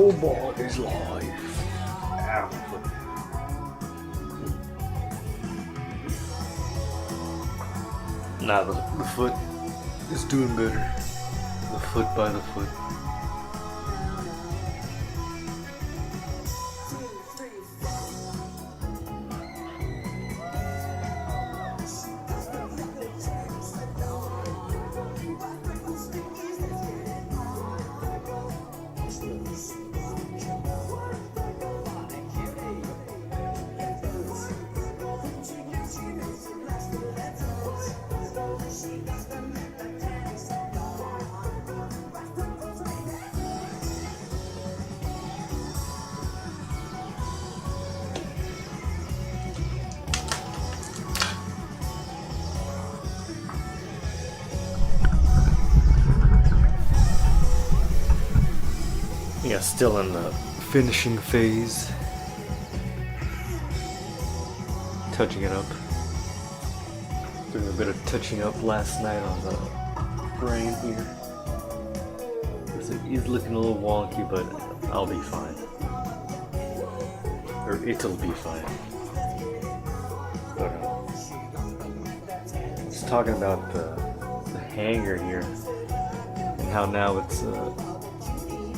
Football is life. Ow. Nah, the foot is doing better. The foot by the foot. Yeah, still in the finishing phase. Touching it up. Doing a bit of touching up last night on the frame here. He's looking a little wonky, but I'll be fine. Or it'll be fine. But just talking about the hanger here and how now it's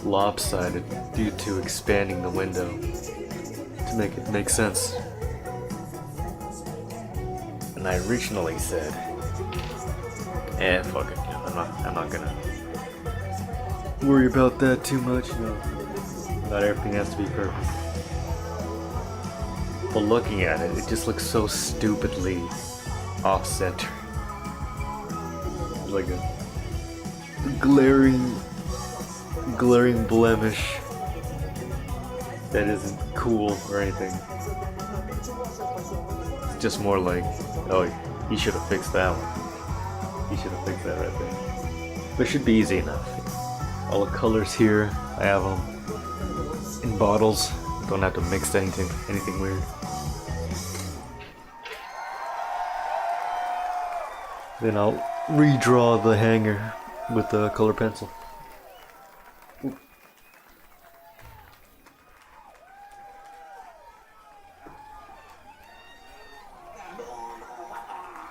lopsided due to expanding the window to make it make sense. And I originally said, fuck it, I'm not gonna worry about that too much. Not everything has to be perfect. But looking at it, it just looks so stupidly off-center. Like a glaring blemish that isn't cool or anything. It's just more like, oh, he should have fixed that one. He should have fixed that right there. But it should be easy enough. All the colors here, I have them in bottles. Don't have to mix anything weird. Then I'll redraw the hanger with the color pencil.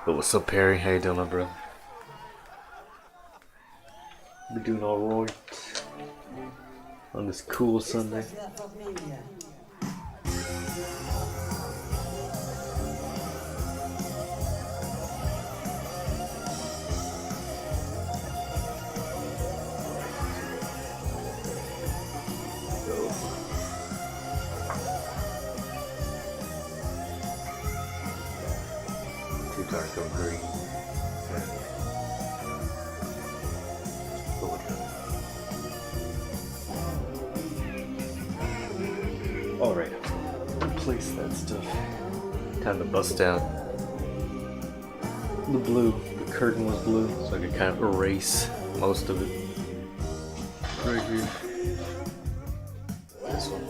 But what's up, Perry? How you doing, my brother? We doing all right on this cool Sunday. Too dark of green. Alright, replace that stuff. Time to bust down the blue. The curtain was blue, so I could kind of erase most of it. Right here. This one.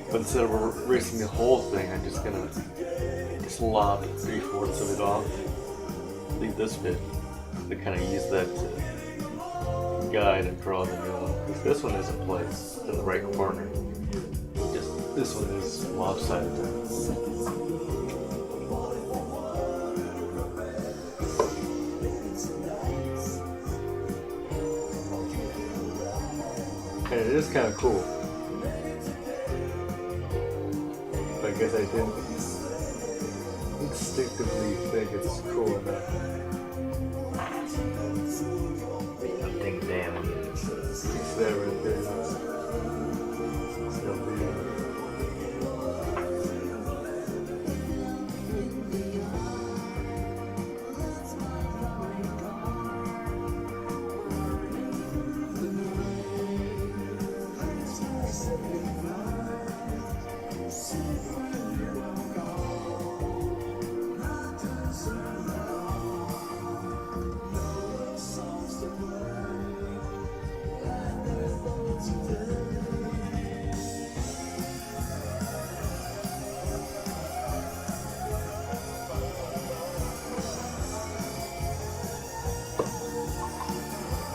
But instead of erasing the whole thing, I'm just gonna lob 3/4 of it off. Leave this bit to kind of use that to guide and draw the new one. Because this one is in place in the right corner. Just this one is lopsided. And it is kind of cool. I guess I didn't instinctively think it's cool enough. I think, damn, it's that right there. It's no big.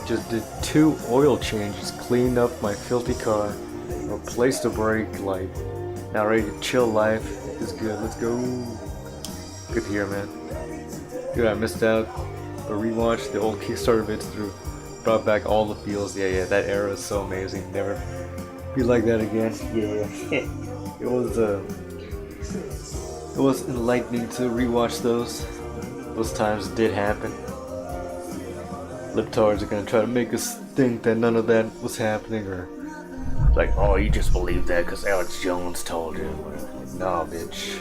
Just did 2 oil changes, cleaned up my filthy car, replaced the brake light. Now ready to chill life. It's good. Let's go. Good to hear, man. Dude, I missed out. But rewatched the old Kickstarter vids through. Brought back all the feels. Yeah, that era is so amazing. Never be like that again. Yeah. It was enlightening to rewatch those. Those times did happen. Libtards are gonna try to make us think that none of that was happening, or like, oh, you just believe that because Alex Jones told you. Like, nah, bitch.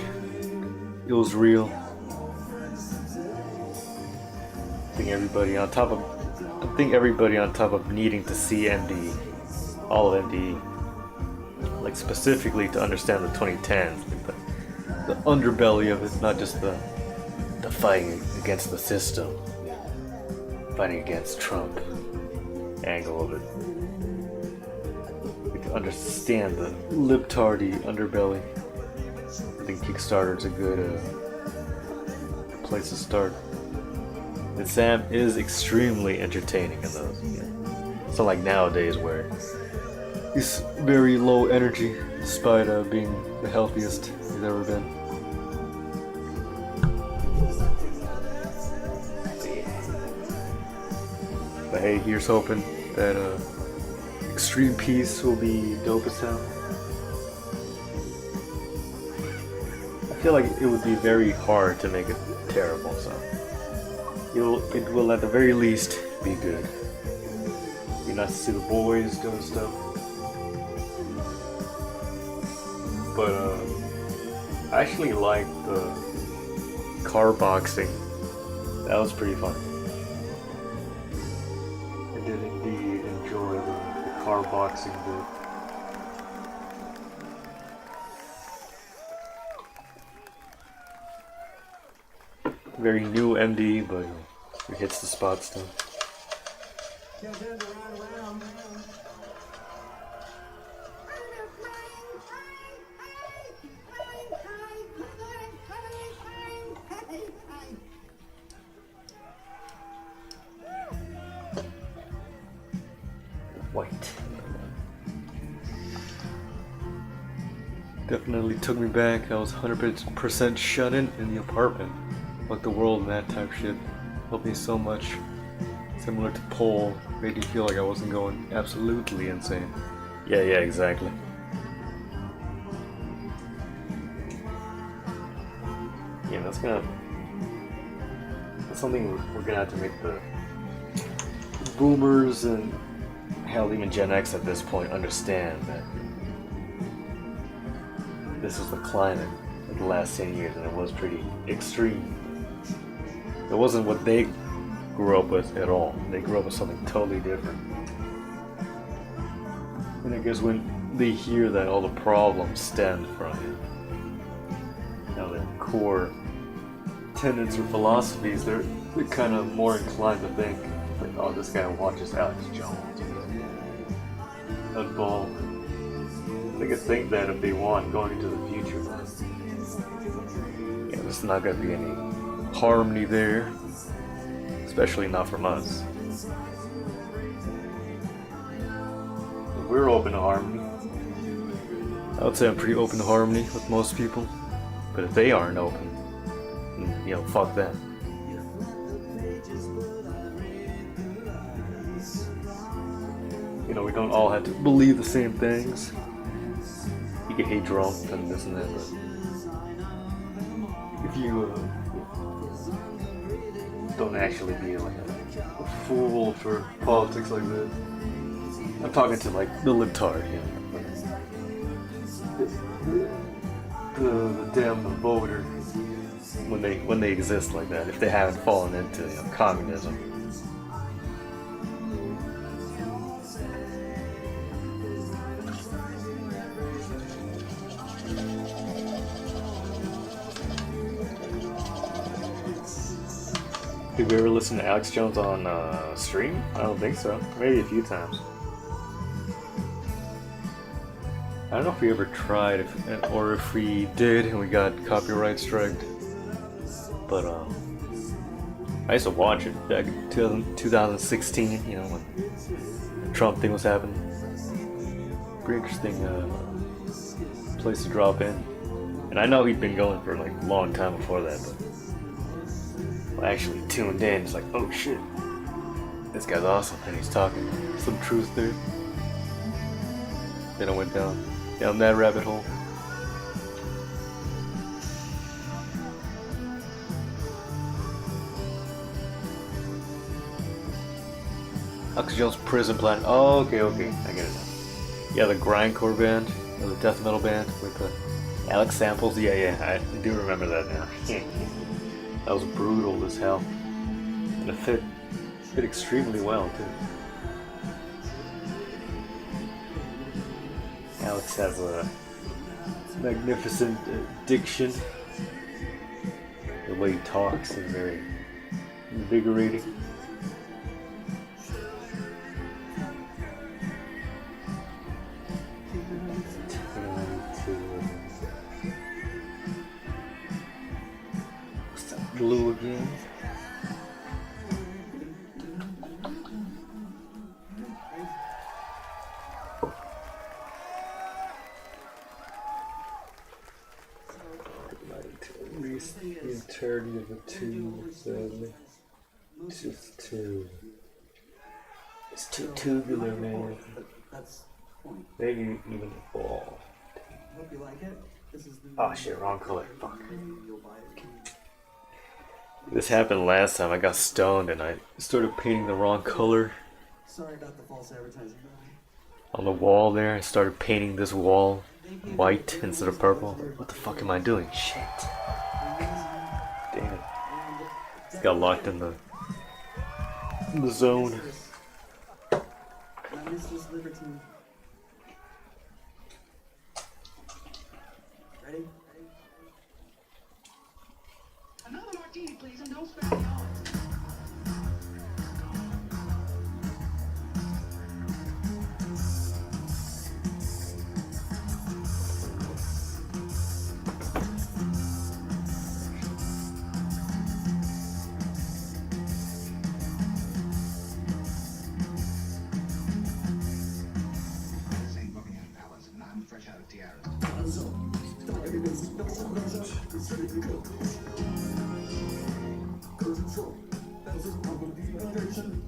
It was real. I think everybody on top of needing to see MD, all of MD, like specifically to understand the 2010s, like the underbelly of it, not just the fighting against the system, fighting against Trump angle of it. Like to understand the libtardy underbelly. I think Kickstarter is a good place to start. And Sam is extremely entertaining in those. Yeah. It's not like nowadays where he's very low energy, despite being the healthiest he's ever been. But hey, here's hoping that Extreme Peace will be dope as hell. I feel like it would be very hard to make it terrible, so it will at the very least be good. Be nice to see the boys doing stuff. But I actually liked the car boxing. That was pretty fun. I did indeed enjoy the car boxing bit. Very new MD, but it hits the spot still. White. Definitely took me back. I was 100% shut in the apartment. Like the world and that type shit helped me so much. Similar to Pole, made me feel like I wasn't going absolutely insane. Yeah, exactly. Yeah, that's something we're gonna have to make the boomers and hell, even Gen X at this point understand that this is the climate of the last 10 years, and it was pretty extreme. It wasn't what they grew up with at all. They grew up with something totally different. And I guess when they hear that all the problems stem from it, their core tenets or philosophies, they're kind of more inclined to think, like, oh, this guy watches Alex Jones. Nutball. They could think that if they want going into the future. Yeah, there's not gonna be any harmony there, especially not from us. We're open to harmony. I would say I'm pretty open to harmony with most people, but if they aren't open, then, fuck that. We don't all have to believe the same things. You can hate Trump and this and that, but if you don't actually be like a fool for politics like that. I'm talking to like the libtard, the damn voter when they exist like that, if they haven't fallen into communism. Did we ever listen to Alex Jones on stream? I don't think so. Maybe a few times. I don't know if we ever tried, or if we did and we got copyright striked. But I used to watch it back in 2016, you know, when the Trump thing was happening. Pretty interesting place to drop in. And I know he'd been going for like a long time before that, but I actually tuned in. It's like, oh shit, this guy's awesome, and he's talking some truth there. Then I went down that rabbit hole. Alex Jones Prison Planet. Oh, okay, I get it now. Yeah, the grindcore band, or the death metal band with the Alex samples. Yeah, I do remember that now. That was brutal as hell, and it fit extremely well too. Alex has a magnificent diction. The way he talks is very invigorating. What's that blue again? The entirety of the tube, sadly. It's just too. It's too tubular, man. Maybe even a ball. Oh shit, wrong color. Fuck. This happened last time. I got stoned and I started painting the wrong color. Sorry about the false advertising. On the wall there, I started painting this wall white instead of purple. What the fuck am I doing? Shit. Damn. Got locked in the zone. My Mistress Libertine. Ready? Another martini, please, and don't spare the odds.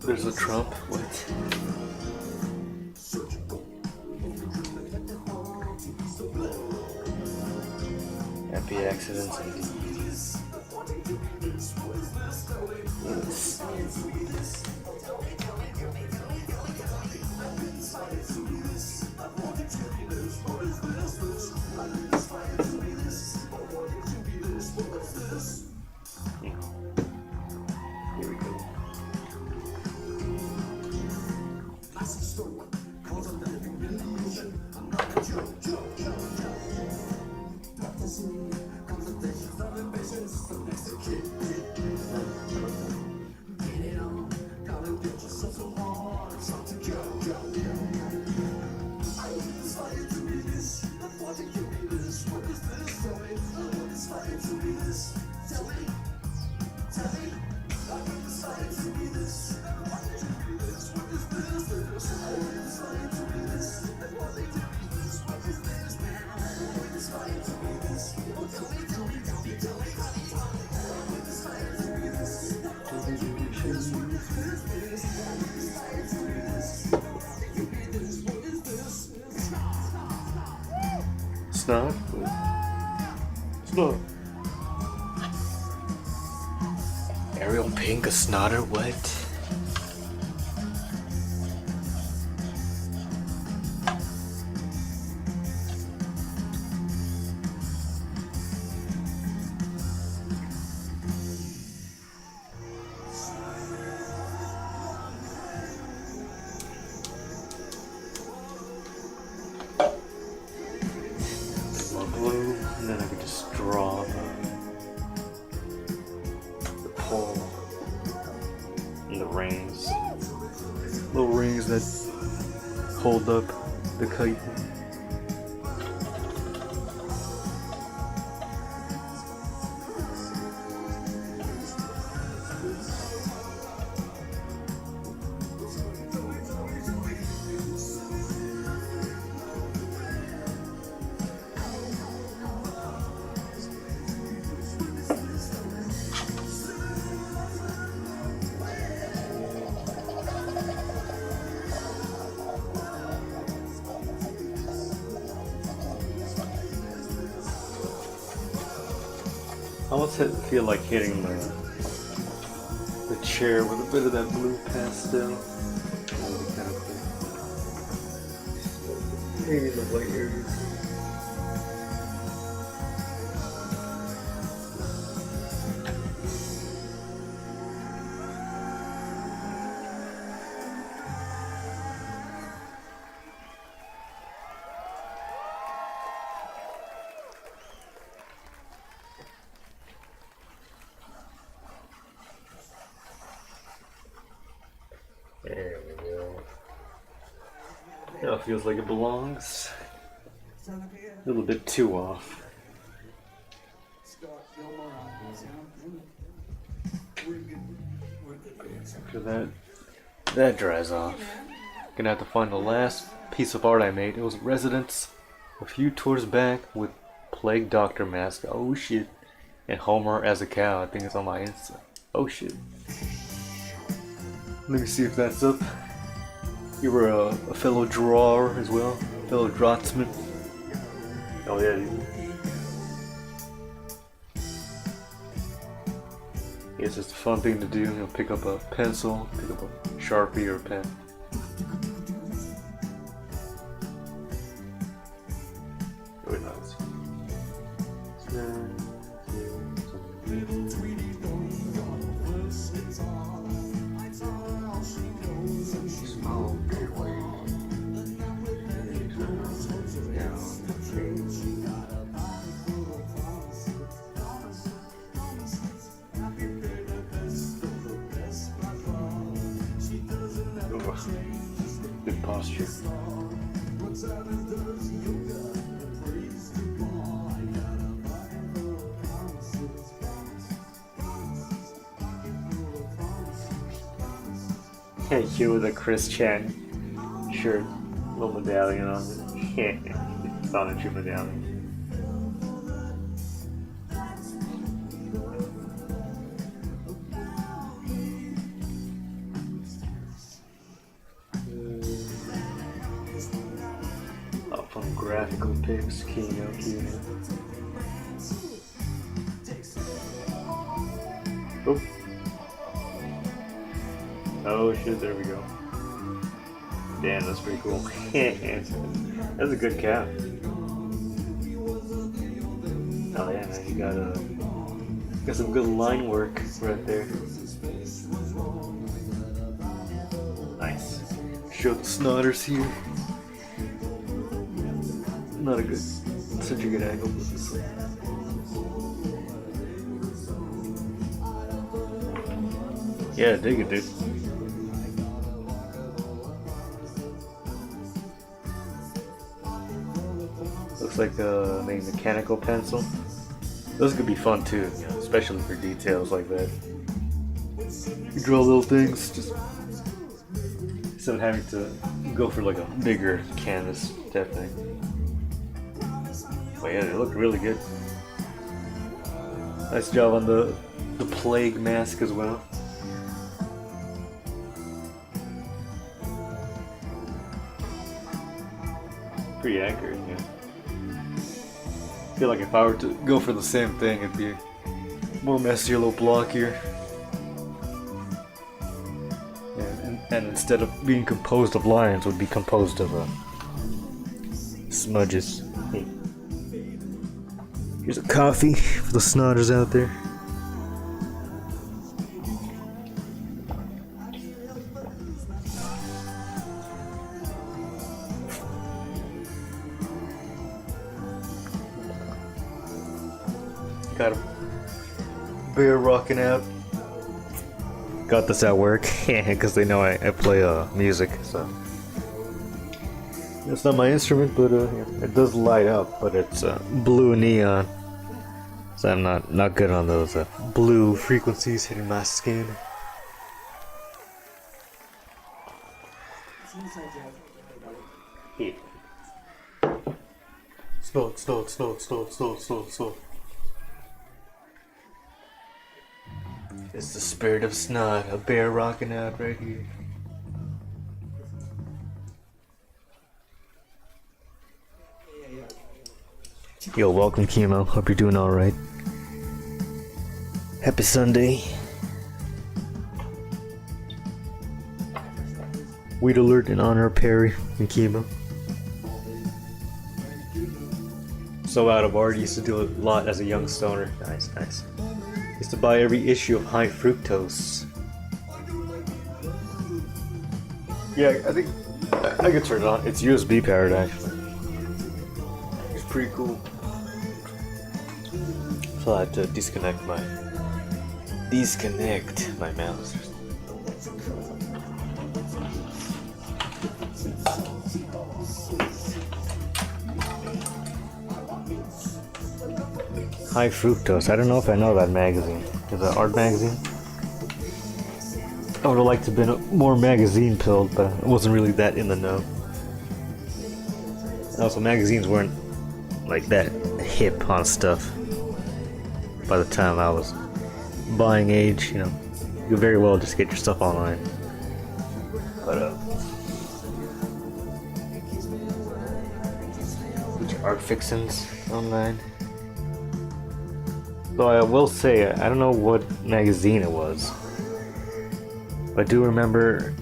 There's a Trump. What? Happy accidents indeed. Yes. Here we go. Snot? Snot. Ariel Pink, a snotter? What? Blue, and then I could just draw the pole and the rings, little rings that hold up the kite. feel like hitting the chair with a bit of that blue pastel. That would be kind of cool. Maybe the white areas. There we go. Now it feels like it belongs. A little bit too off. After that dries off. Gonna have to find the last piece of art I made. It was residents a few tours back with Plague Doctor mask. Oh shit. And Homer as a cow. I think it's on my Insta. Oh shit. Let me see if that's up. You were a fellow drawer as well, fellow draftsman. Oh yeah, dude. It's just a fun thing to do. You know, pick up a pencil, pick up a Sharpie or a pen. Really nice. Good posture. Hey, you with a Chris Chan shirt, little medallion on it. Sonetry medallion. Up on graphical pics, Keynote. Oh. Oh shit, there we go. Damn, that's pretty cool. That's a good cap. Oh yeah, man, you got some good line work right there. Nice. Show the snotters here. Not a good, such a good angle with this one. Yeah, dig it, dude. Looks like a maybe mechanical pencil. Those could be fun too, you know, especially for details like that. You draw little things, just instead of having to go for like a bigger canvas type thing. But yeah, they look really good. Nice job on the plague mask as well. Pretty accurate, yeah. I feel like if I were to go for the same thing, it'd be more messy, a little blockier. Yeah, and instead of being composed of lines, would be composed of smudges. Hey. Here's a coffee for the snotters out there. Got a bear rocking out. Got this at work because they know I play music, so it's not my instrument, but it does light up, but it's blue neon, so I'm not good on those blue frequencies hitting my skin. Yeah. Slow. It's the spirit of snot, a bear rocking out right here. Yo, welcome Chemo. Hope you're doing alright. Happy Sunday. Weed alert in honor of Perry and Kima. So out of art, used to do a lot as a young stoner. Nice, nice. Used to buy every issue of High Fructose. Yeah, I think I could turn it on. It's USB powered actually. It's pretty cool. So I had to disconnect my mouse. High Fructose. I don't know if I know that magazine. Is it an art magazine? I would have liked to have been more magazine pilled, but I wasn't really that in the know. Also, magazines weren't like that hip on stuff by the time I was buying age, you know. You could very well just get your stuff online. But get your art fixins online. Though I will say, I don't know what magazine it was. But I do remember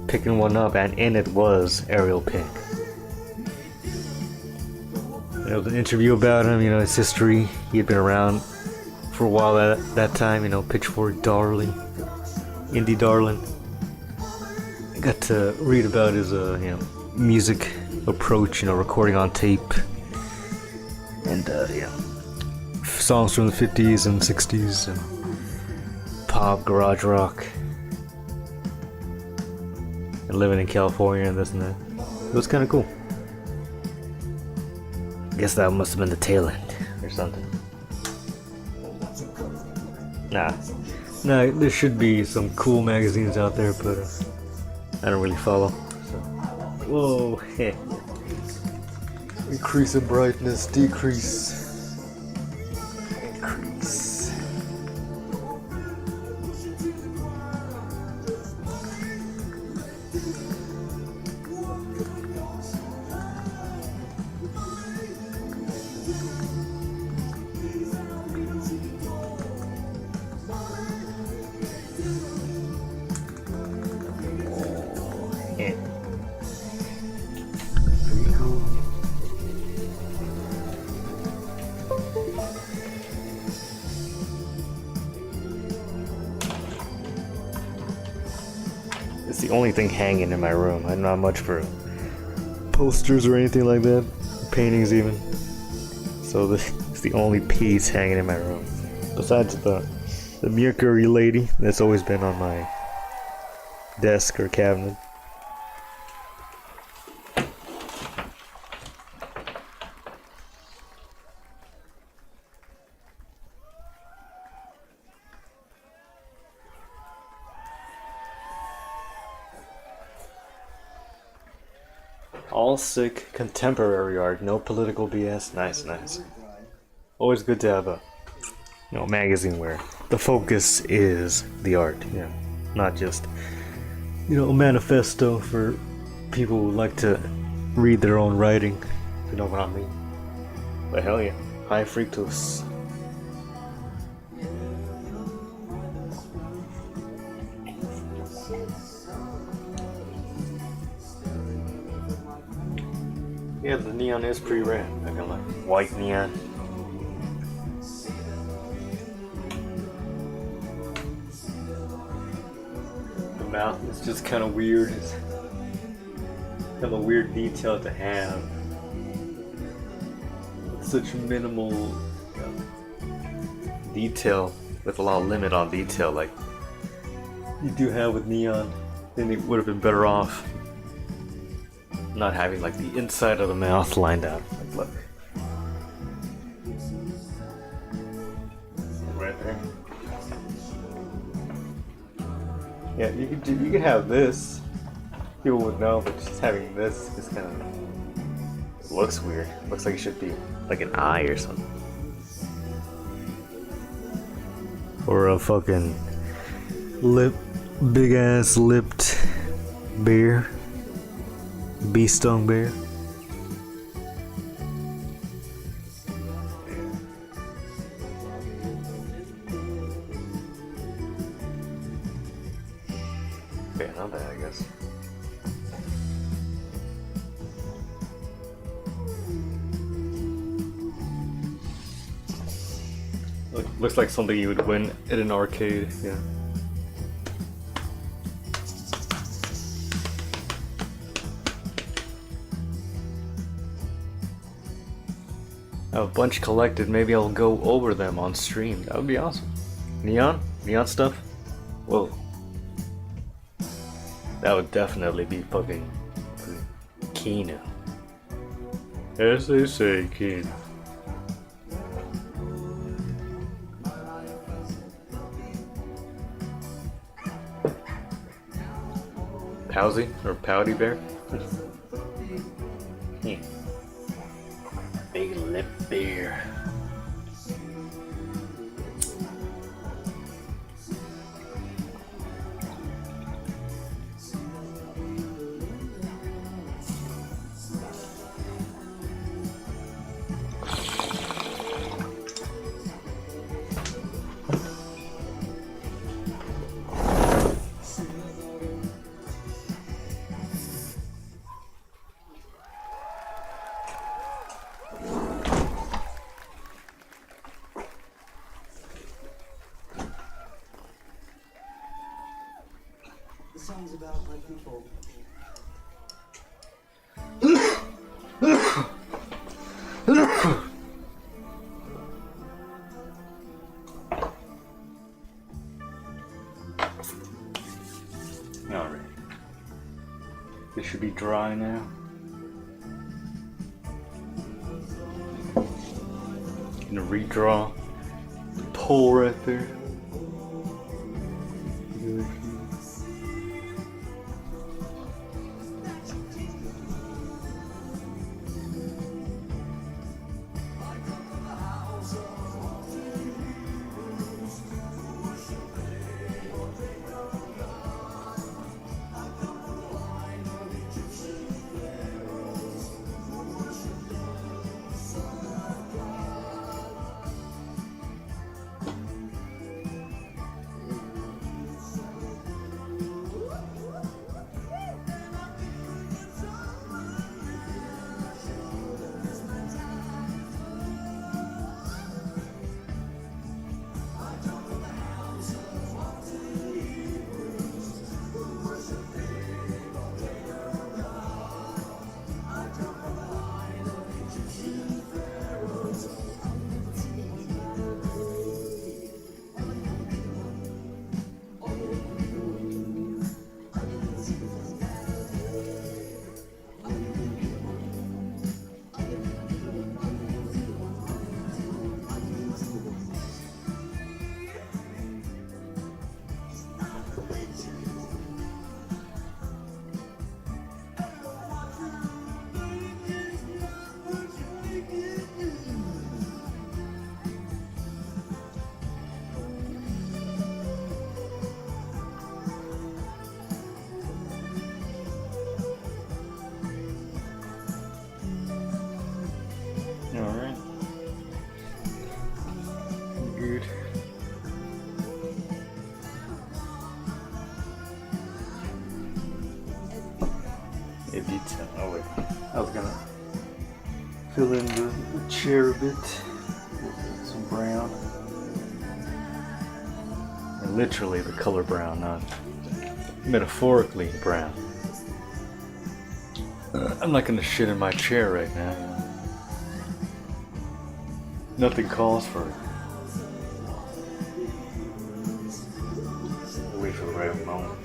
picking one up, and in it was Ariel Pink. There was an interview about him, you know, his history. He had been around for a while at that time, you know, Pitchfork darling, indie darling. I got to read about his, you know, music approach, you know, recording on tape. And, yeah. Songs from the 50s and 60s and pop, garage rock, and living in California and this and that. It was kind of cool. I guess that must have been the tail end or something. Nah, there should be some cool magazines out there, but I don't really follow. So. Whoa, heh. Increase in brightness, decrease. It's the only thing hanging in my room. I'm not much for posters or anything like that, paintings even. So this is the only piece hanging in my room. Besides the Mercury lady that's always been on my desk or cabinet. All sick contemporary art, no political BS. Nice, nice. Always good to have a, you know, magazine where the focus is the art, yeah, not just, you know, a manifesto for people who like to read their own writing. If you know what I mean. But hell yeah, High Fructose. Yeah, the neon is pretty rad. I got like white neon. The mouth is just kind of weird. It's kind of a weird detail to have. Such minimal detail with a lot of limit on detail like you do have with neon. Then it would have been better off not having like the inside of the mouth lined out. Like, look. Right there. Yeah, you could have this. People would know, but just having this just kind of looks weird. Looks like it should be like an eye or something. Or a fucking big ass lipped bear. Bee stung bear. fan of that, I guess. Looks like something you would win at an arcade, yeah. I have a bunch collected. Maybe I'll go over them on stream. That would be awesome. Neon? Neon stuff? Whoa. That would definitely be fucking keen. As they say, keen. Powsy? Or Pouty Bear? Big lip bear. The song's about my people. Alright. This should be dry now. Gonna redraw the pole right there. Alright. Good. It beats him. Oh wait. I was gonna fill in the chair a bit with some brown. And literally the color brown, not metaphorically brown. I'm not gonna shit in my chair right now. Nothing calls for it. Wait for the right moment.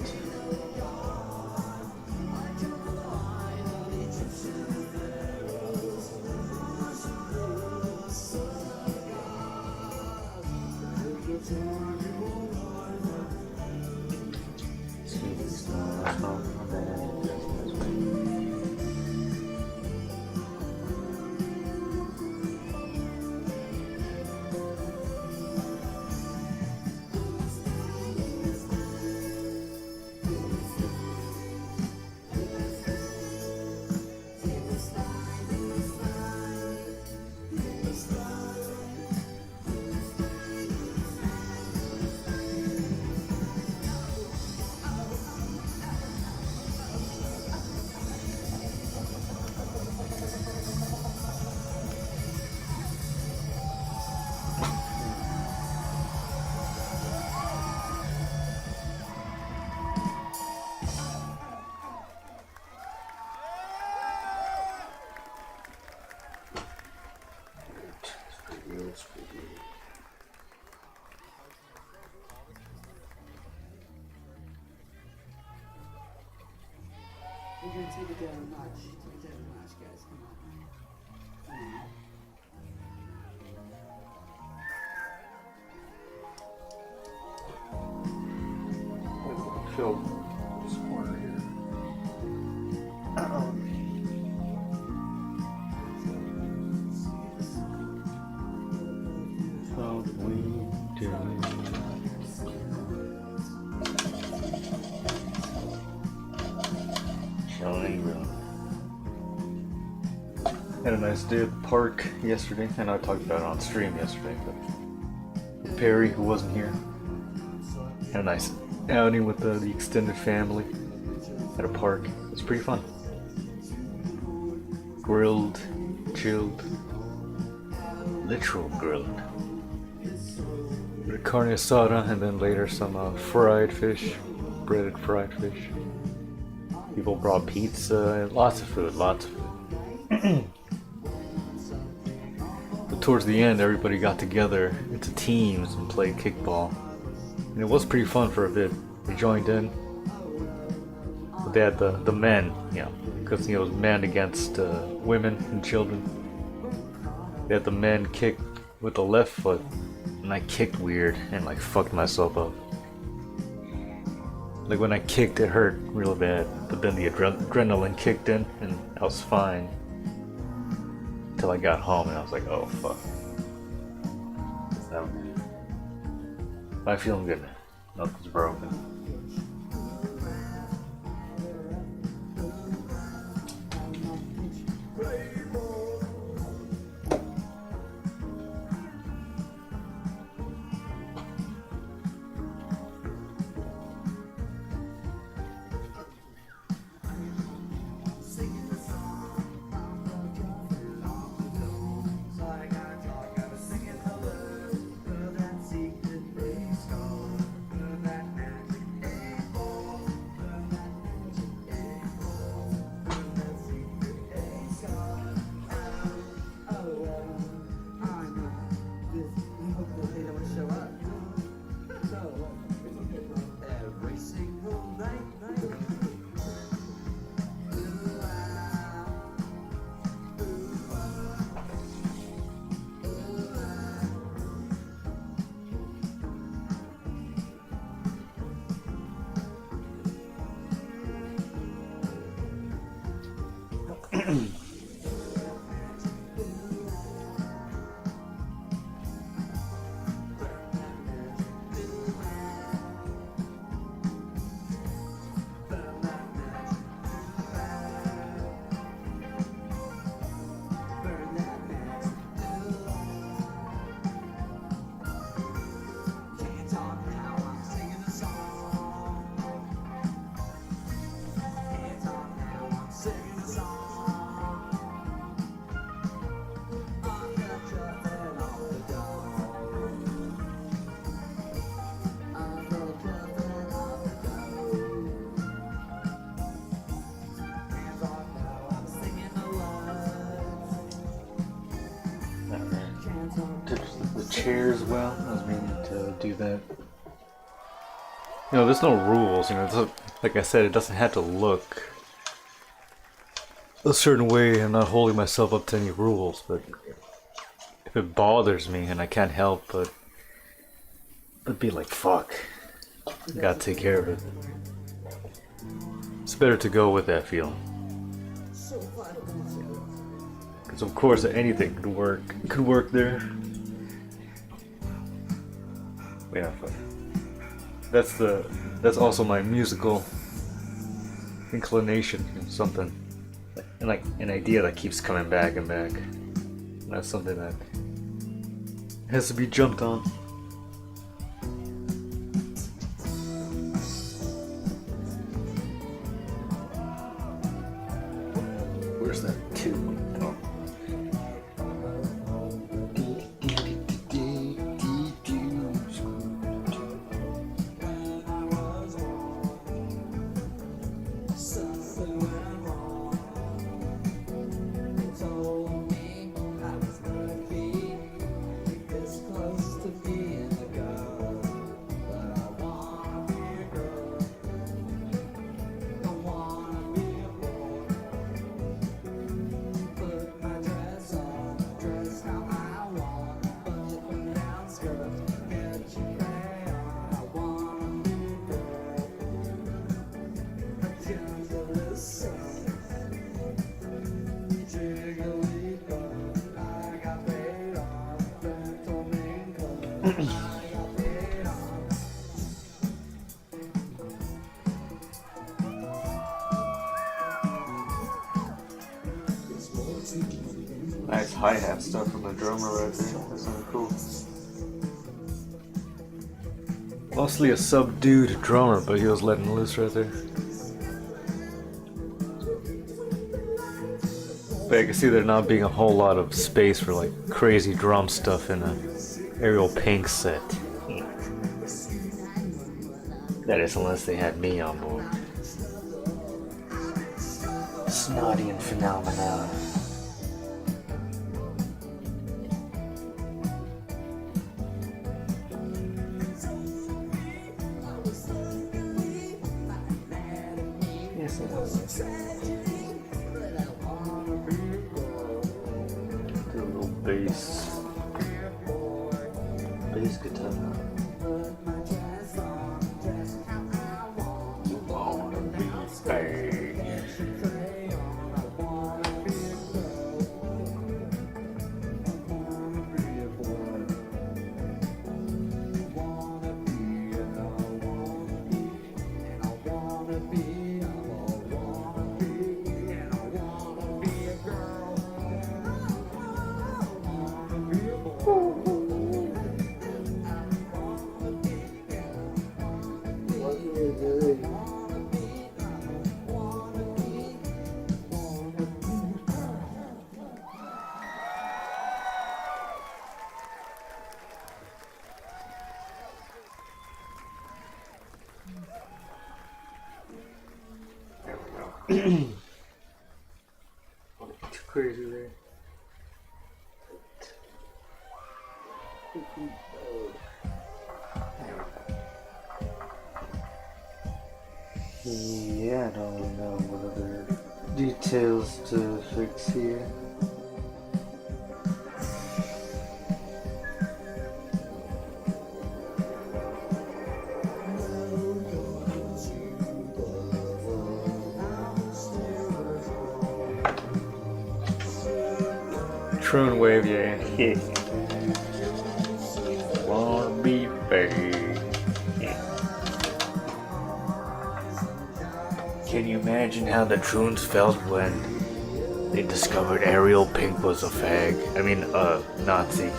We're gonna take it down a notch. Take it down a notch, guys. Come on. Come on. Phil, this corner here. How we do. Chilling room. Had a nice day at the park yesterday. I know I talked about it on stream yesterday, but Perry, who wasn't here, had a nice outing with the extended family at a park. It was pretty fun. Grilled, chilled, literal grilled. With carne asada and then later some fried fish, breaded fried fish. People brought pizza and lots of food, lots of food. But towards the end, everybody got together into teams and played kickball. And it was pretty fun for a bit. They joined in. But they had the men, you know, because it was men against women and children. They had the men kick with the left foot, and I kicked weird and like fucked myself up. Like when I kicked, it hurt real bad, but then the adrenaline kicked in, and I was fine. Until I got home, and I was like, oh fuck. So, I'm feeling good. nothing's broken. Chairs well. I was meaning to do that. You know, there's no rules. You know, like I said, it doesn't have to look a certain way. I'm not holding myself up to any rules, but if it bothers me and I can't help but be like, fuck, gotta take care of it. It's better to go with that feeling. Because of course, anything could work. Could work there. Yeah, that's also my musical inclination, something, and like an idea that keeps coming back and back. That's something that has to be jumped on. Where's that tune? Oh. Nice hi-hat stuff from the drummer right there. That's kinda cool. Mostly a subdued drummer, but he was letting loose right there. But I can see there not being a whole lot of space for like crazy drum stuff in a Ariel Pink set. That is, unless they had me on board. Snotty and Phenomena. Yes, it was. Do a little bass guitar. You wanna be bad. Too crazy there. Yeah, I don't really know what other details to fix here. Troon wave, yeah. Wanna be bad. Can you imagine how the Troons felt when they discovered Ariel Pink was a fag? I mean, Nazi.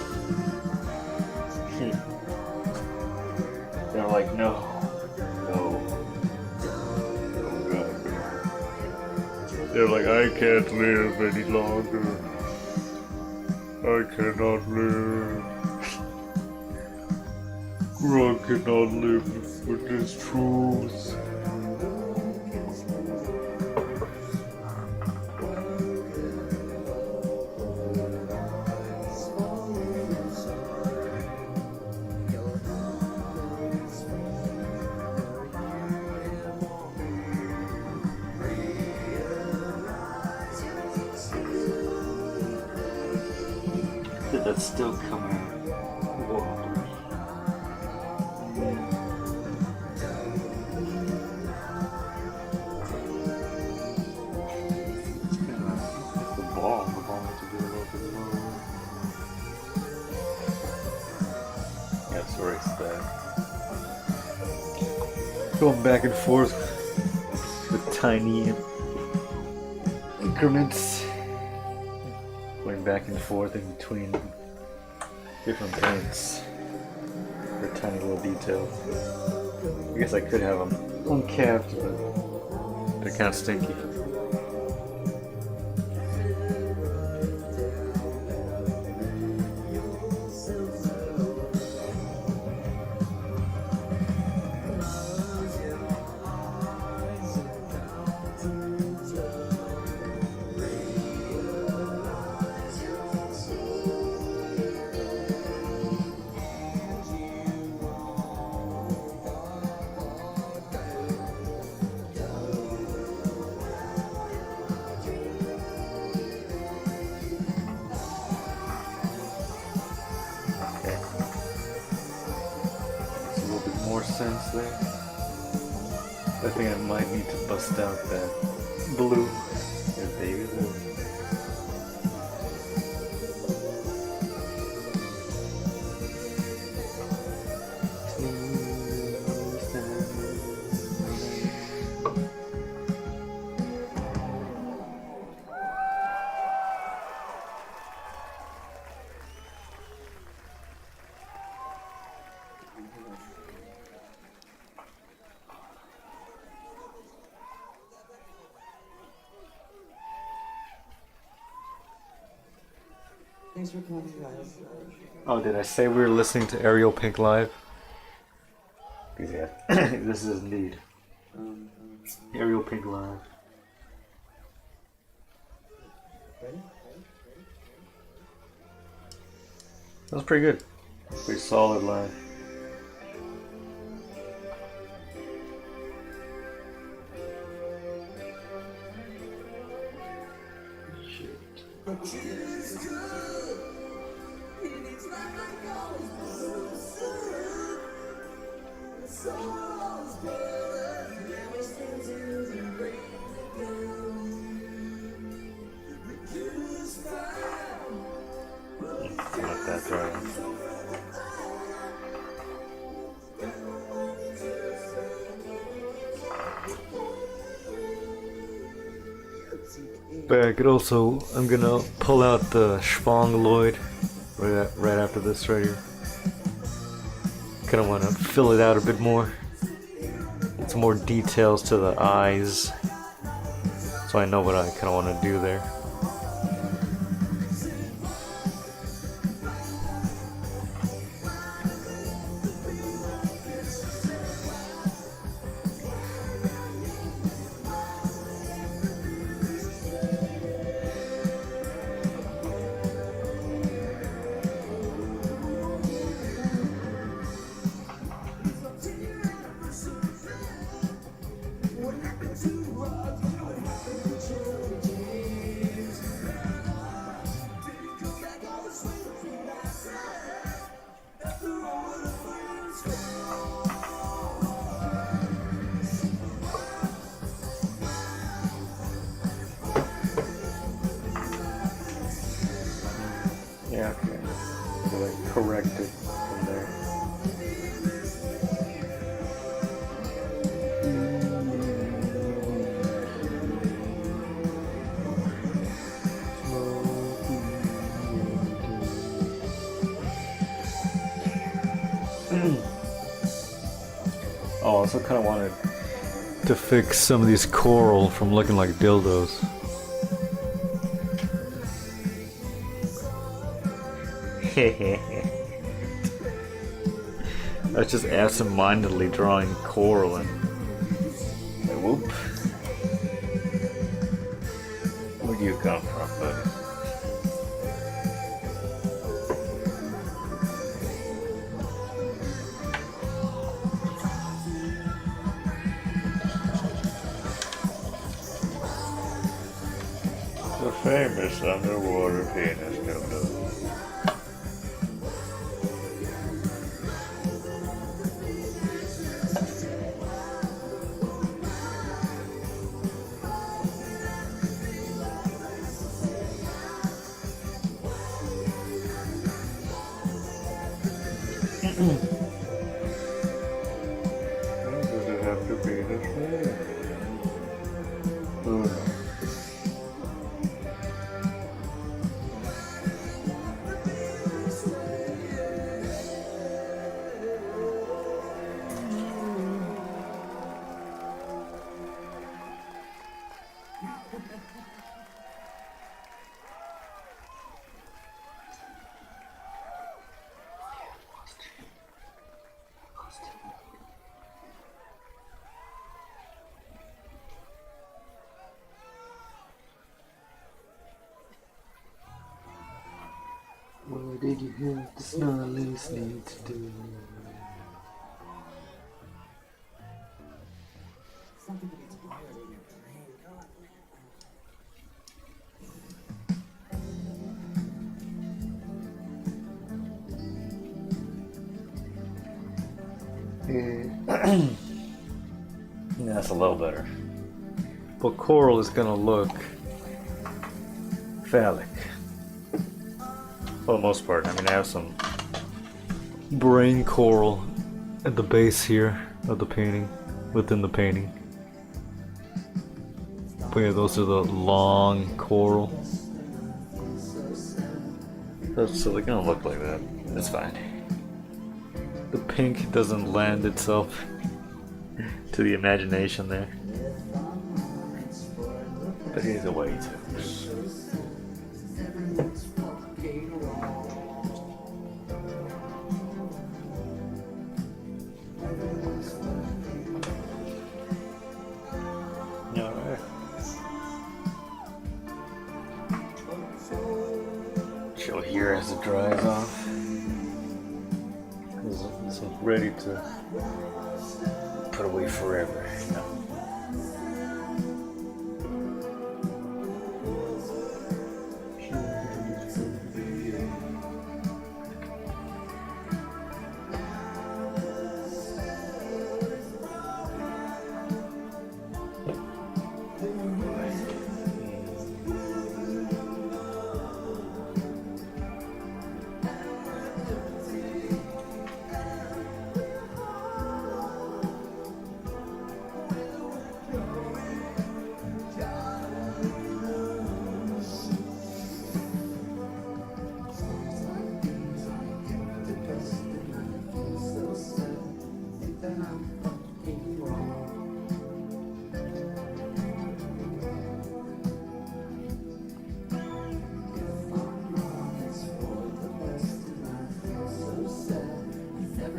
They're like, no. They're like, I can't live any longer. I cannot live. I cannot live with this truth. That's still coming out. Whoa. The ball has to be a little bit lower. Yeah, let's erase that. Going back and forth with tiny increments. Going back and forth in between different paints for tiny little details. I guess I could have them uncapped, but they're kind of stinky. Sense there. I think I might need to bust out that blue. There you go. Thanks for coming, guys. Oh, did I say we were listening to Ariel Pink live? Yeah, this is indeed Ariel Pink live. Ready? That was pretty good. Pretty solid live. Let that dry. But I could also, I'm gonna pull out the Schwang Lloyd right after this right here. Kinda wanna fill it out a bit more. Get some more details to the eyes. So I know what I kinda wanna do there. Yeah, okay. So like correct it from there. Oh, I also kind of wanted to fix some of these coral from looking like dildos. I was just absent-mindedly drawing coral and whoop. Where'd you come from, buddy? The famous underwater penis dildo. Does it have to be this way? Who knows? What did you have the snarlies need to do? Something that gets bothered in your brain. Yeah, that's a little better. But coral is gonna look phallic. For the most part. I mean, I have some brain coral at the base here of the painting, within the painting. But yeah, those are the long coral. So they're gonna look like that. It's fine. The pink doesn't lend itself to the imagination there. But here's a way to. fucking wrong. Everyone's fucking Alright. Chill here as it dries off. It's ready to put away forever. You know?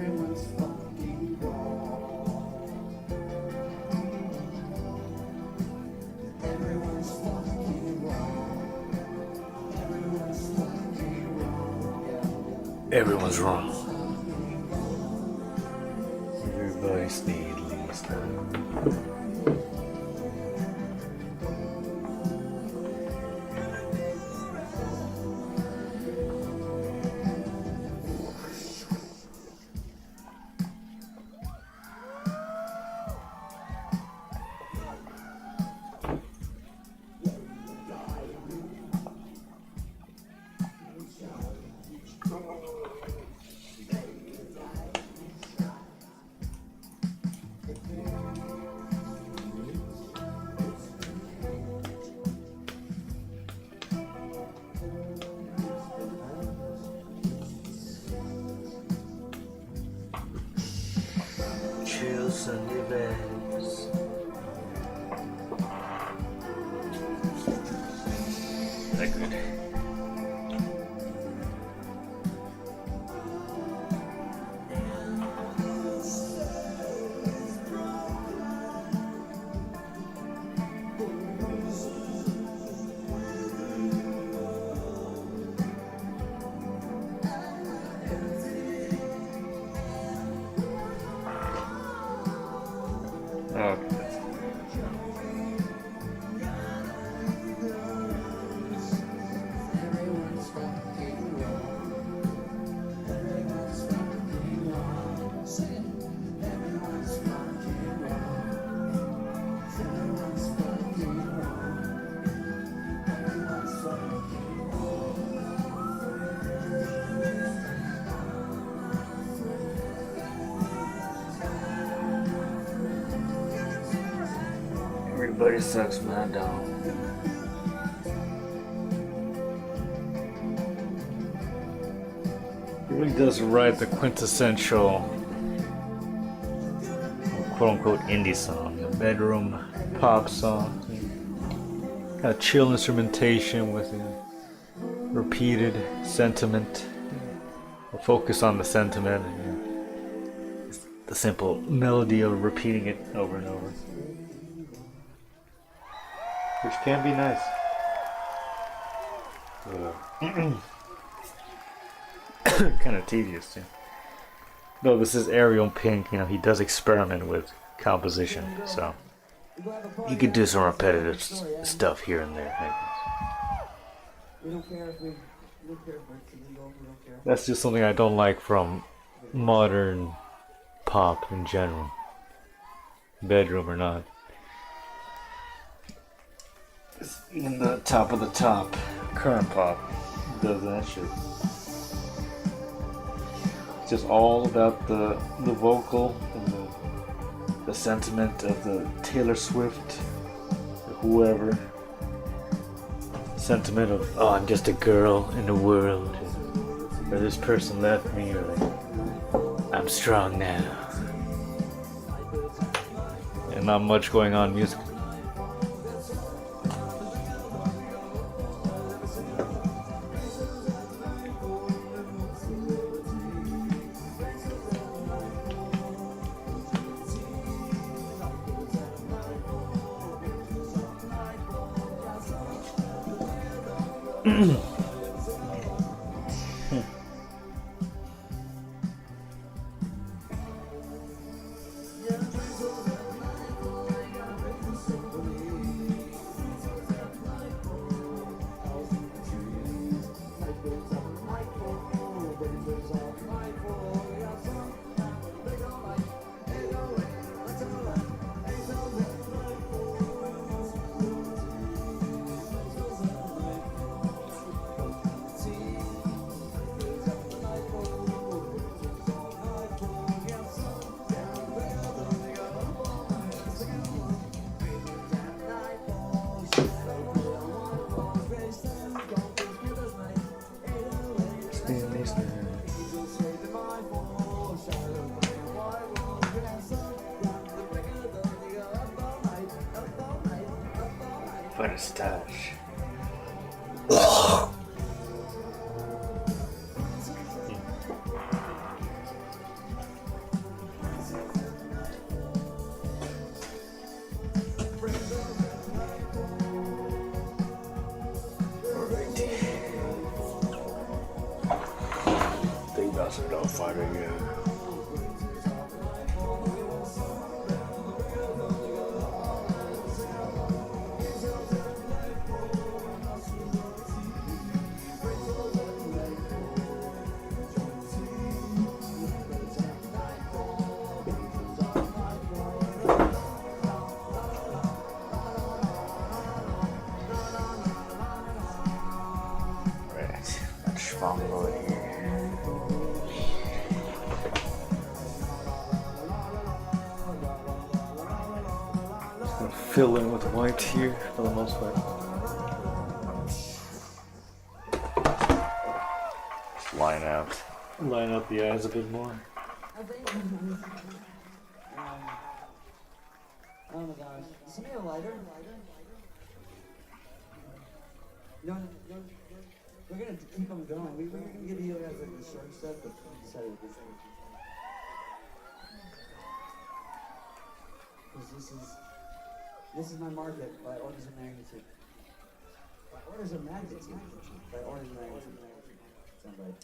Everyone's fucking wrong. Everyone's fucking wrong. Everyone's fucking wrong. Everyone's wrong. Everybody's needless now. Chill Sunday vibes. That good. Okay. Everyone's fucking wrong. Everyone's fucking wrong. Everyone's fucking wrong. Everyone's fucking wrong. Everyone's fucking Everybody sucks, man, dog. He really does write the quintessential quote unquote indie song, a bedroom pop song. Kind of chill instrumentation with repeated sentiment. A focus on the sentiment and the simple melody of repeating it over and over. Which can be nice. Kind of tedious too. Though this is Ariel Pink, you know, he does experiment with composition, so you could do some repetitive stuff here and there. We don't care if we don't care if it's illegal. We don't care. That's just something I don't like from modern pop in general, bedroom or not. Even the top of the top, current pop, does that shit. It's just all about the vocal and the sentiment of the Taylor Swift, or whoever. Sentiment of, oh, I'm just a girl in the world, or this person left me, or I'm strong now. And not much going on musically. What a stash. They bastard don't fight again. Right, let's follow it here. Just gonna fill in with white here for the most part. Just line up the eyes a bit more. Oh my gosh. Is somebody a lighter? No, we're gonna keep them going. We're gonna give you guys like the short stuff, but we decided this thing. Because this is my market by orders of magnitude. By orders of magnitude. By orders of magnitude. Sound right.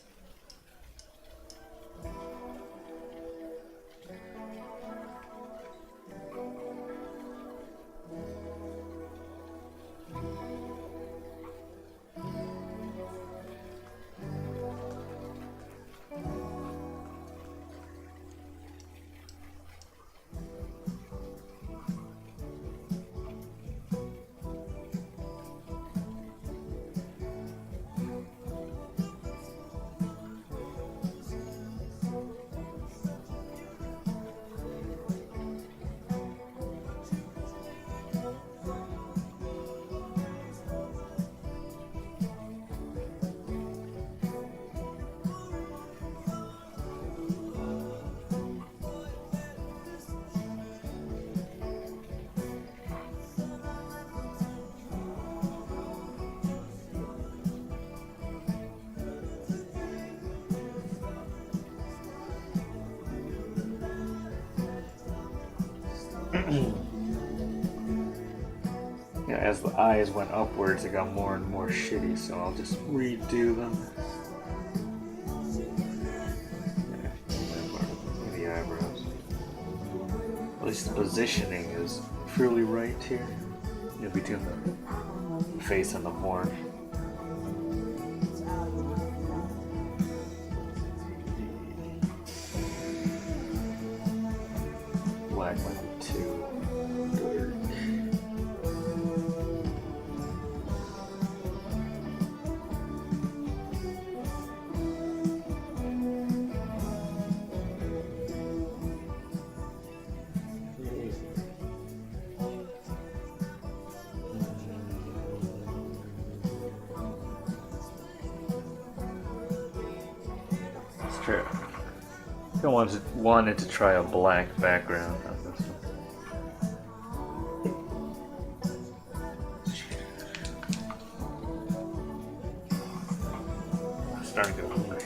Yeah, as the eyes went upwards, it got more and more shitty, so I'll just redo them. Yeah, the eyebrows. At least the positioning is fairly right here. In between the face and the horn. Black might be too dark. It's true. I wanted to try a black background on this one. I'm starting to go hungry.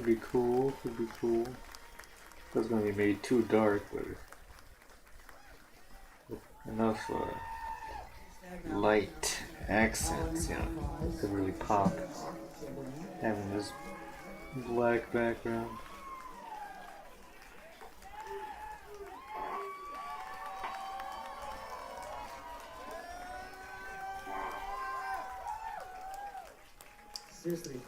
Could be cool, could be cool. That's gonna be made too dark, but enough light accents, you know, could really pop. Having this black background. Seriously.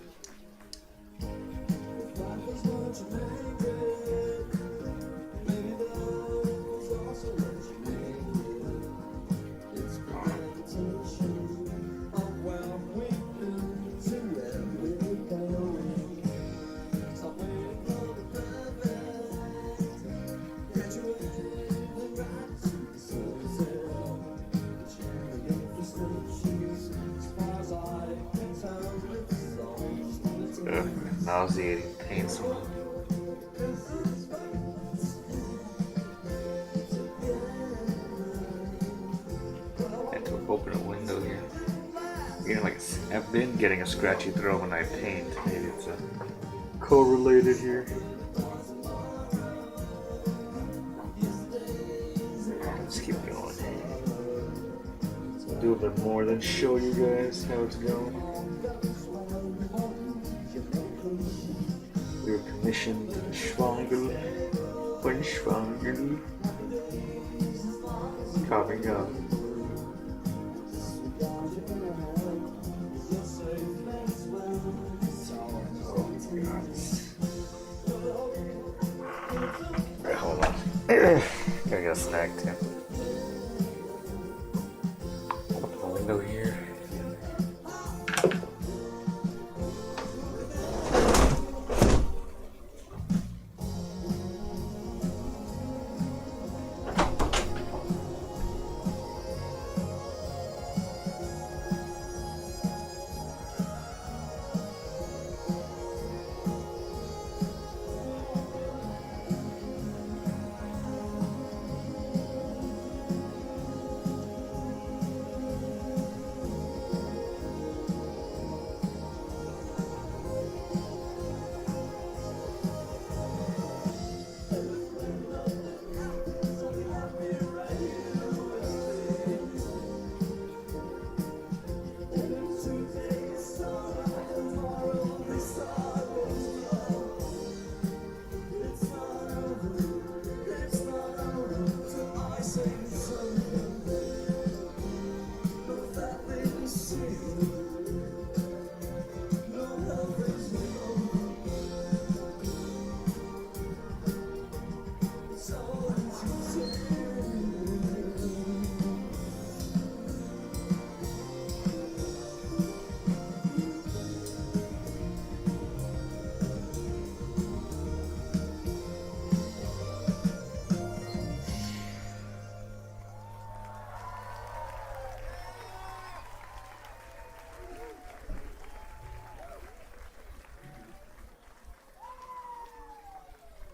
Ugh, nauseating pain smell. Had to open a window here. I've been getting a scratchy throat when I paint. Maybe it's correlated here. Let's keep going. Do a bit more than show you guys how it's going. We were commissioned Schwangel von Schwangel coming up. Alright, hold on. Gotta get a snack too. Open the window here.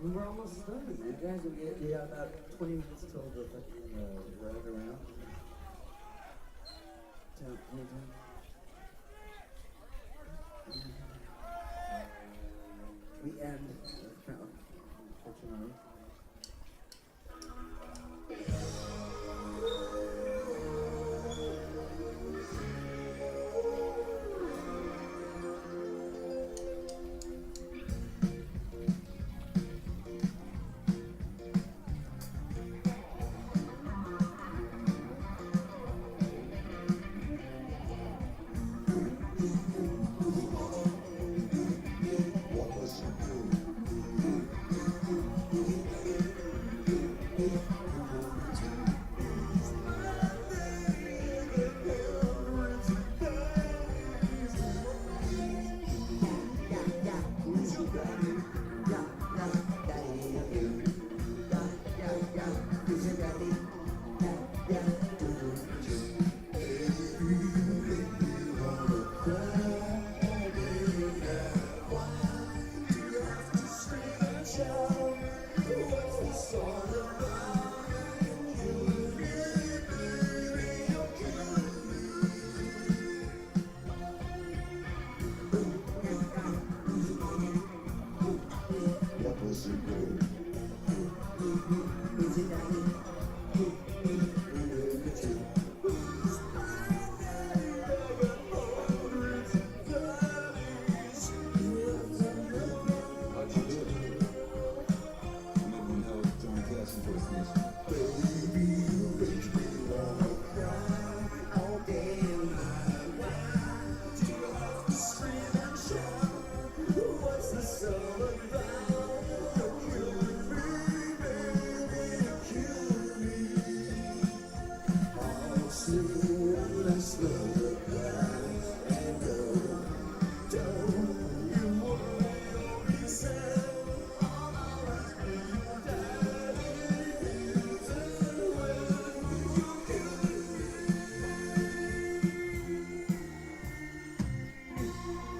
We're almost done, man. Guys, we got about 20 minutes till the fucking round around. Anytime. We end, unfortunately.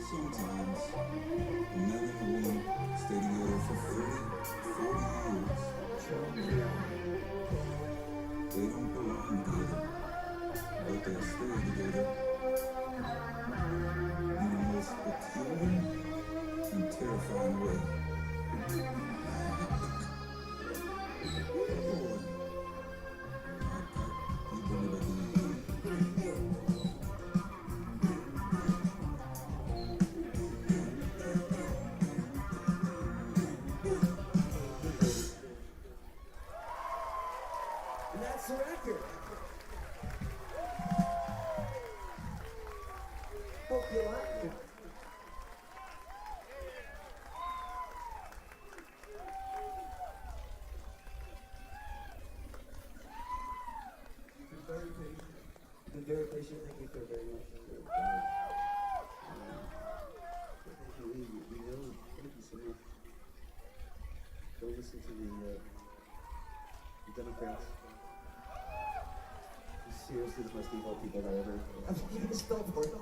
Sometimes a man and a woman stay together for 30, 40 years. They don't belong together, but they stay together in the most peculiar and terrifying way. Lord, you bring it back in. And that's the record. Hope you like it. Been very patient. Thank you so very much. Thank you, we know. Thank you so much. Don't listen to the Democrats. Seriously, the most evil people I ever. I'm gonna spell for it.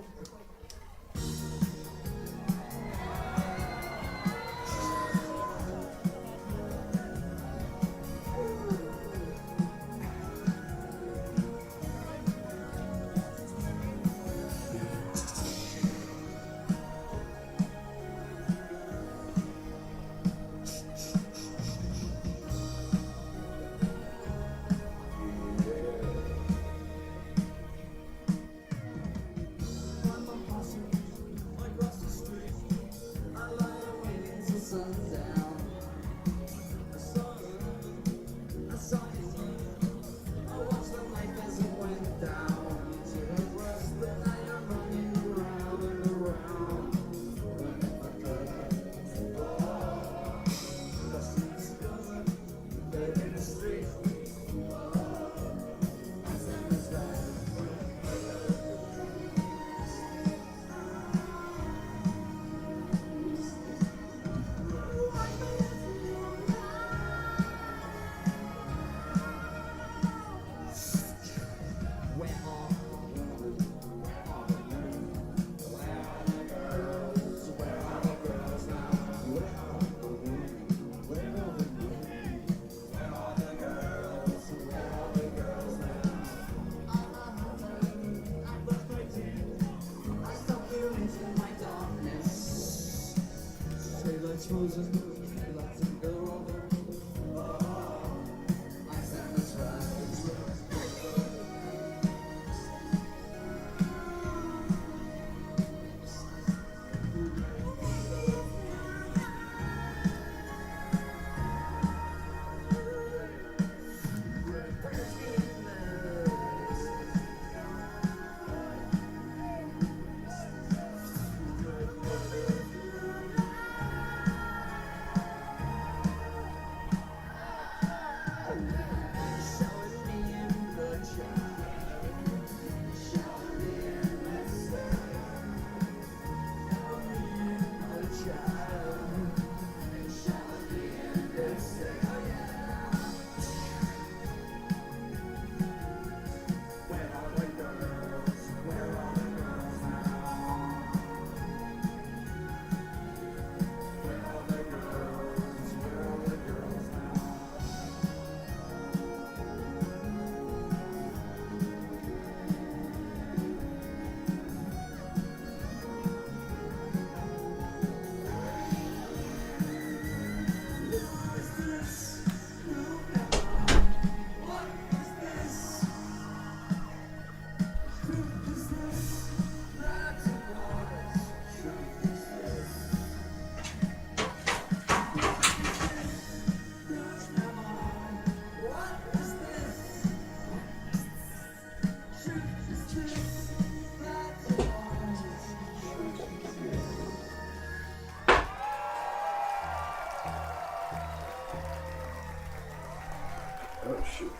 Oh shoot.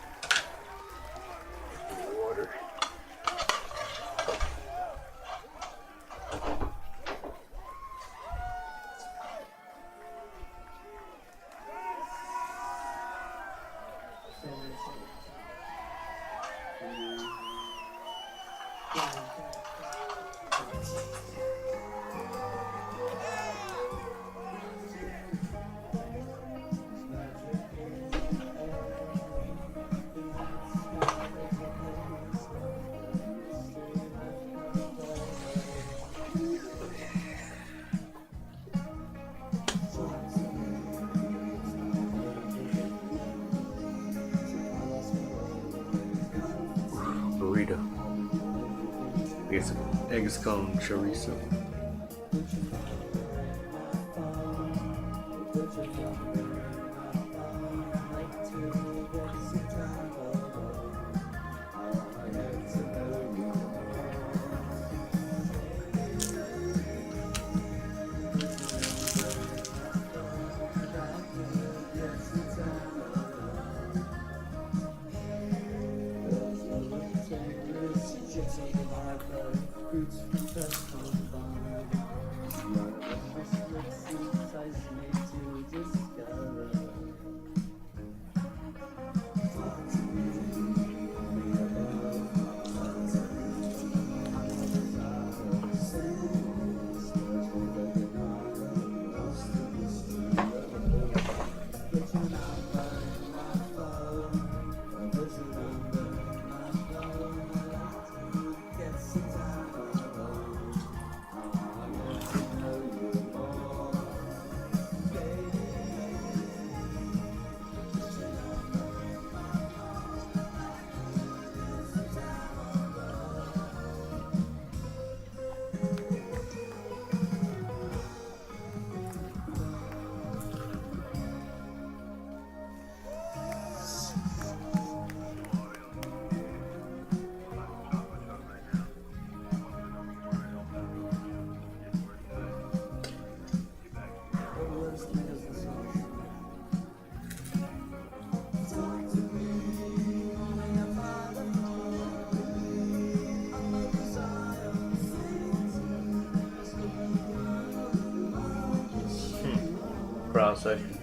Water. Burrito. I guess eggs con chorizo. Cross section.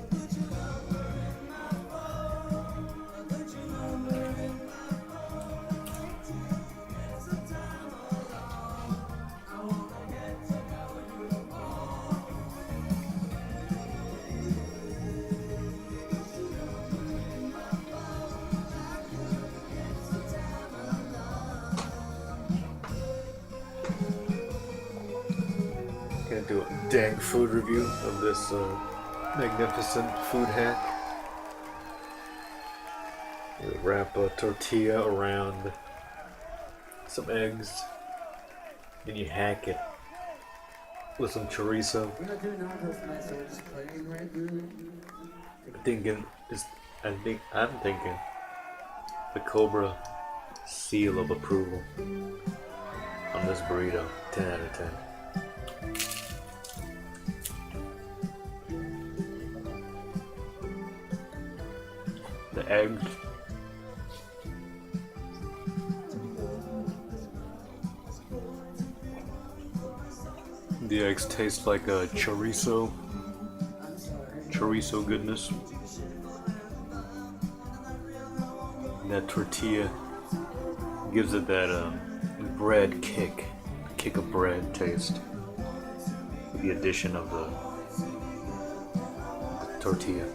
Gonna do a dang food review of this magnificent food hack. You wrap a tortilla around some eggs, then you hack it with some chorizo. We're not doing narcos tonight, so we're just playing right through. I'm thinking the Cobra seal of approval on this burrito. 10 out of 10. The eggs. The eggs taste like a chorizo goodness. And that tortilla gives it that bread kick of bread taste. With the addition of the tortilla.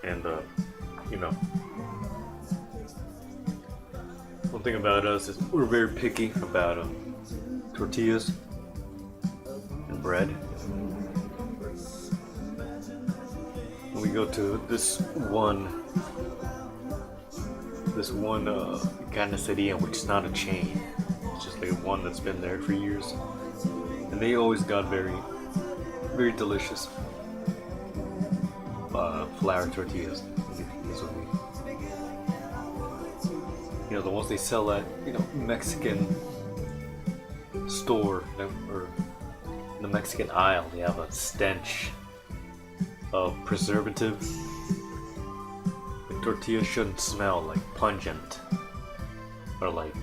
And, one thing about us is we're very picky about tortillas and bread. When we go to this one carniceria, which is not a chain, it's just like one that's been there for years. and they always got very, very delicious flour tortillas. These would be, you know, the ones they sell at, you know, Mexican store or the Mexican aisle. They have a stench of preservative. The tortilla shouldn't smell like pungent or like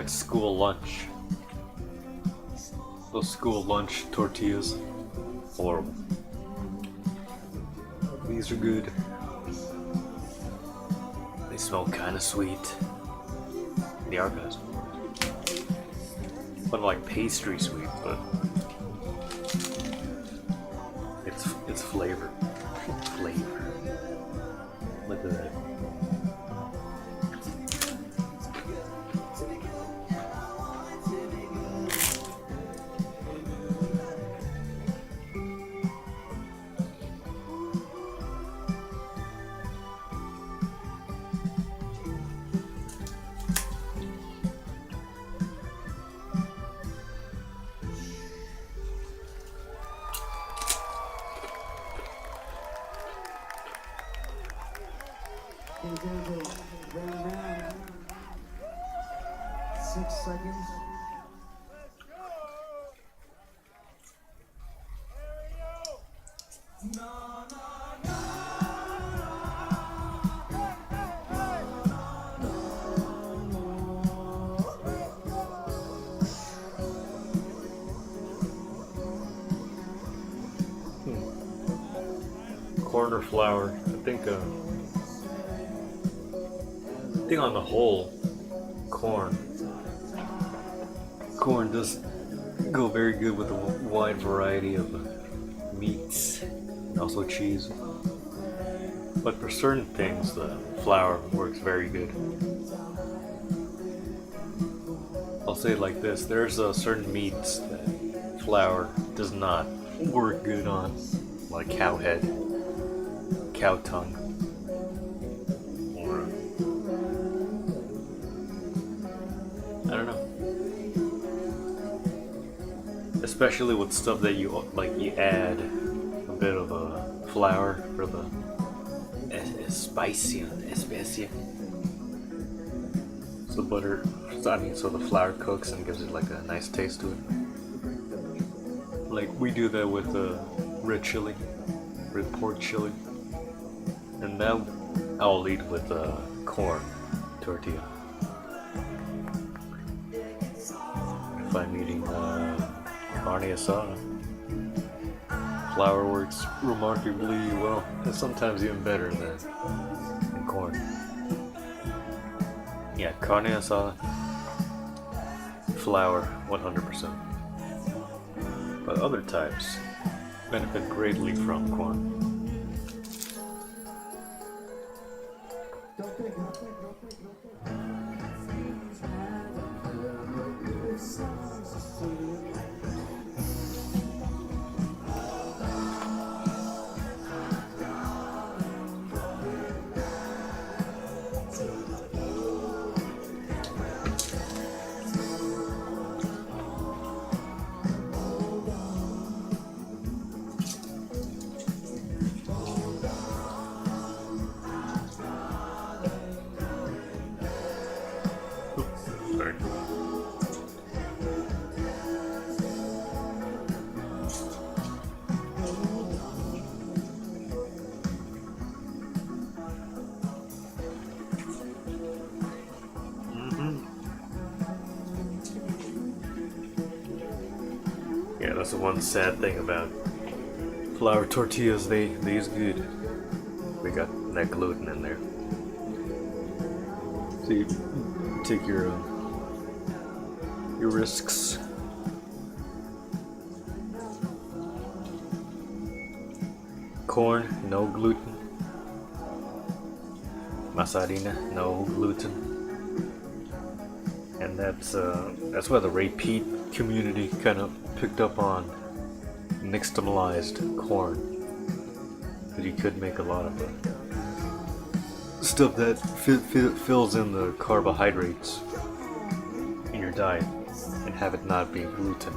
school lunch. Those school lunch tortillas, horrible. These are good. They smell kind of sweet. They are good. But like pastry sweet, but it's flavor. Flavor. Look at that. Very round. 6 seconds. Corn or flour? I think on the whole, corn does go very good with a wide variety of meats and also cheese. But for certain things, the flour works very good. I'll say it like this: there's certain meats that flour does not work good on, like cow head, cow tongue, or I don't know. Especially with stuff that you add a bit of flour for the especia. So the flour cooks and gives it like a nice taste to it. Like we do that with red chili, red pork chili, and that I'll eat with corn tortilla. If I'm eating carne asada, flour works remarkably well, and sometimes even better than corn. Yeah, carne asada, flour 100%. But other types benefit greatly from corn. Sorry. Yeah, that's the one sad thing about flour tortillas. They use good. We got that gluten in there. So you take your risks. Corn, no gluten. Masarina, no gluten. And that's why the repeat community kind of picked up on nixtamalized corn. But you could make a lot of stuff that fills in the carbohydrates in your diet. and have it not be gluten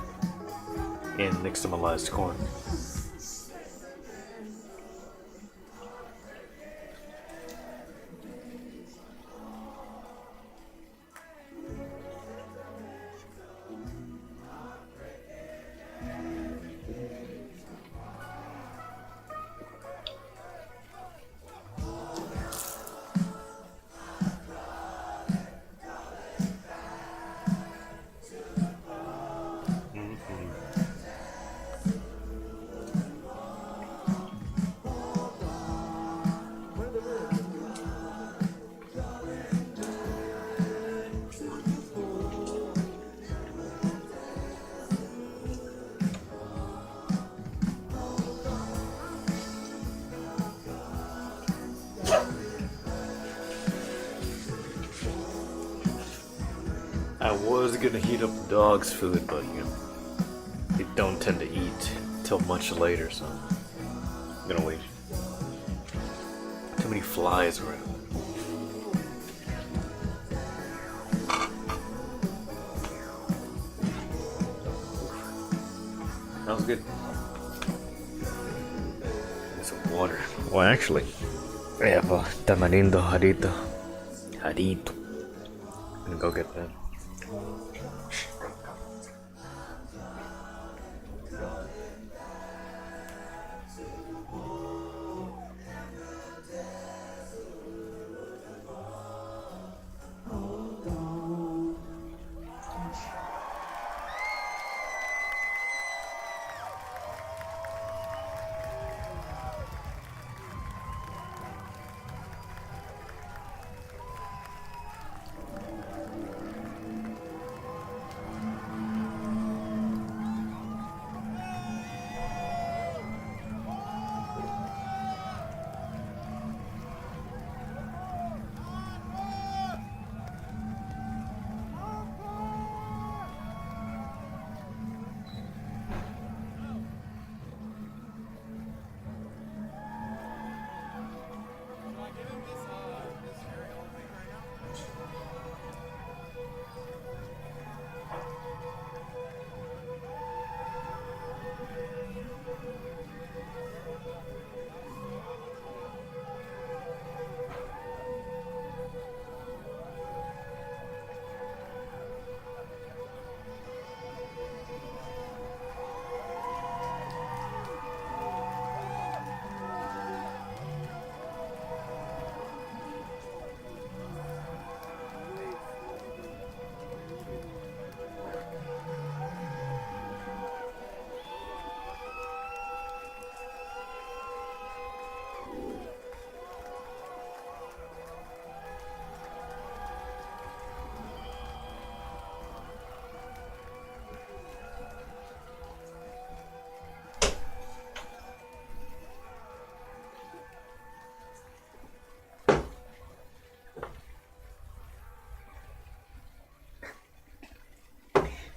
in nixtamalized corn. I was gonna heat up the dog's food, but you know, they don't tend to eat till much later, so I'm gonna wait. Too many flies around. That was good. Need some water. Well, actually, I have a tamarindo jarito. Jarito. I'm gonna go get that.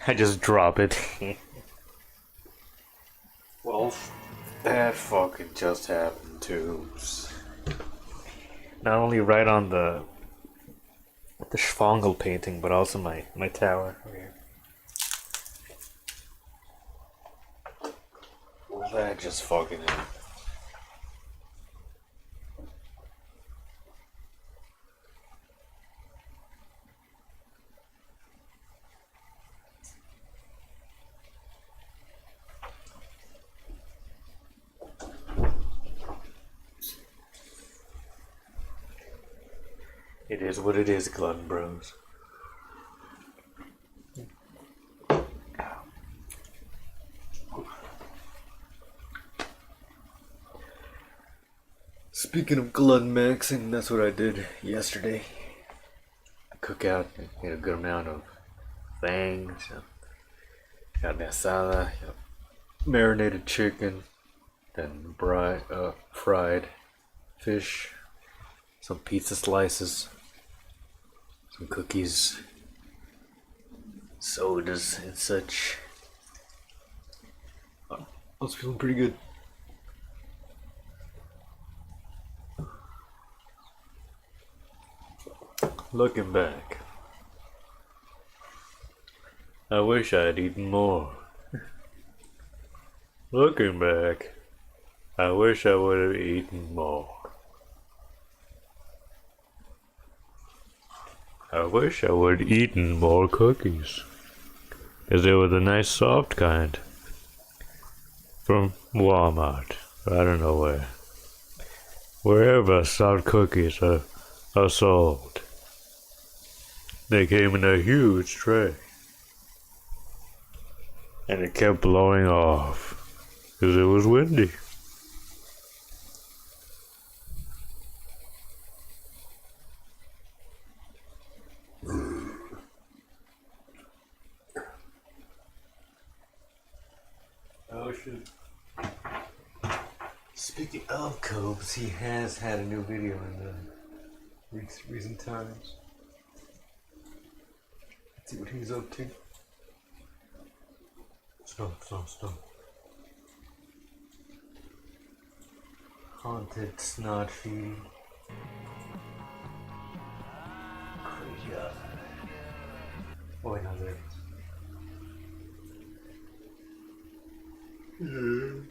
I just drop it. Well, that fucking just happened too. Not only right on the Schwangel painting, but also my tower over here. Well, that just fucking happened. It is what it is, Glutton Bros. Speaking of glutton maxing, that's what I did yesterday. I cook out, ate a good amount of things. Got the asada, marinated chicken, then fried fish, some pizza slices, some cookies, sodas, and such. I was feeling pretty good. Looking back, I wish I'd eaten more. Looking back, I wish I would have eaten more. I wish I would have eaten more cookies. 'Cause they were the nice soft kind. From Walmart. I don't know where. Wherever soft cookies are sold. They came in a huge tray. And it kept blowing off. 'Cause it was windy. Oh shit. Speaking of Cobes, he has had a new video in the recent times. Let's see what he's up to. Stop. Haunted snot feeding. Crazy. Oh wait, no, there it is.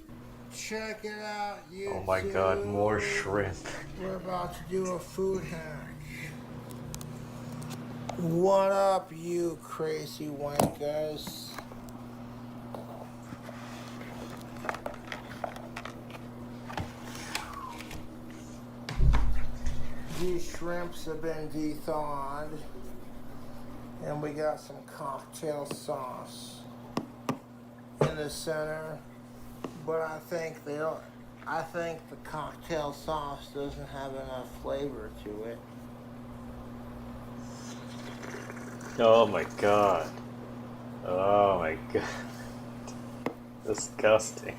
Check it out, you. Oh my god, more shrimp. We're about to do a food hack. What up, you crazy wankers? These shrimps have been dethawed, and we got some cocktail sauce in the center. But I think the cocktail sauce doesn't have enough flavor to it. Oh my god. Oh my god. Disgusting.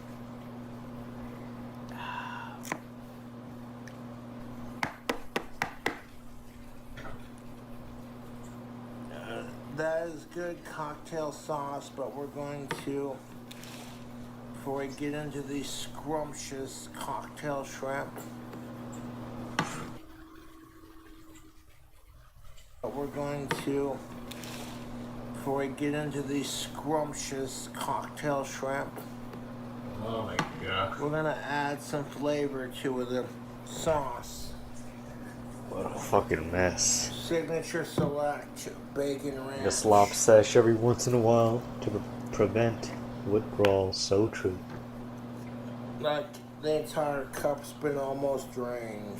That is good cocktail sauce, but we're going to, before we get into these scrumptious cocktail shrimp, we're going to Oh my god. we're gonna add some flavor to the sauce. What a fucking mess. Signature Select Bacon Ranch. A slop sesh every once in a while to prevent withdrawal. So true. Like the entire cup's been almost drained.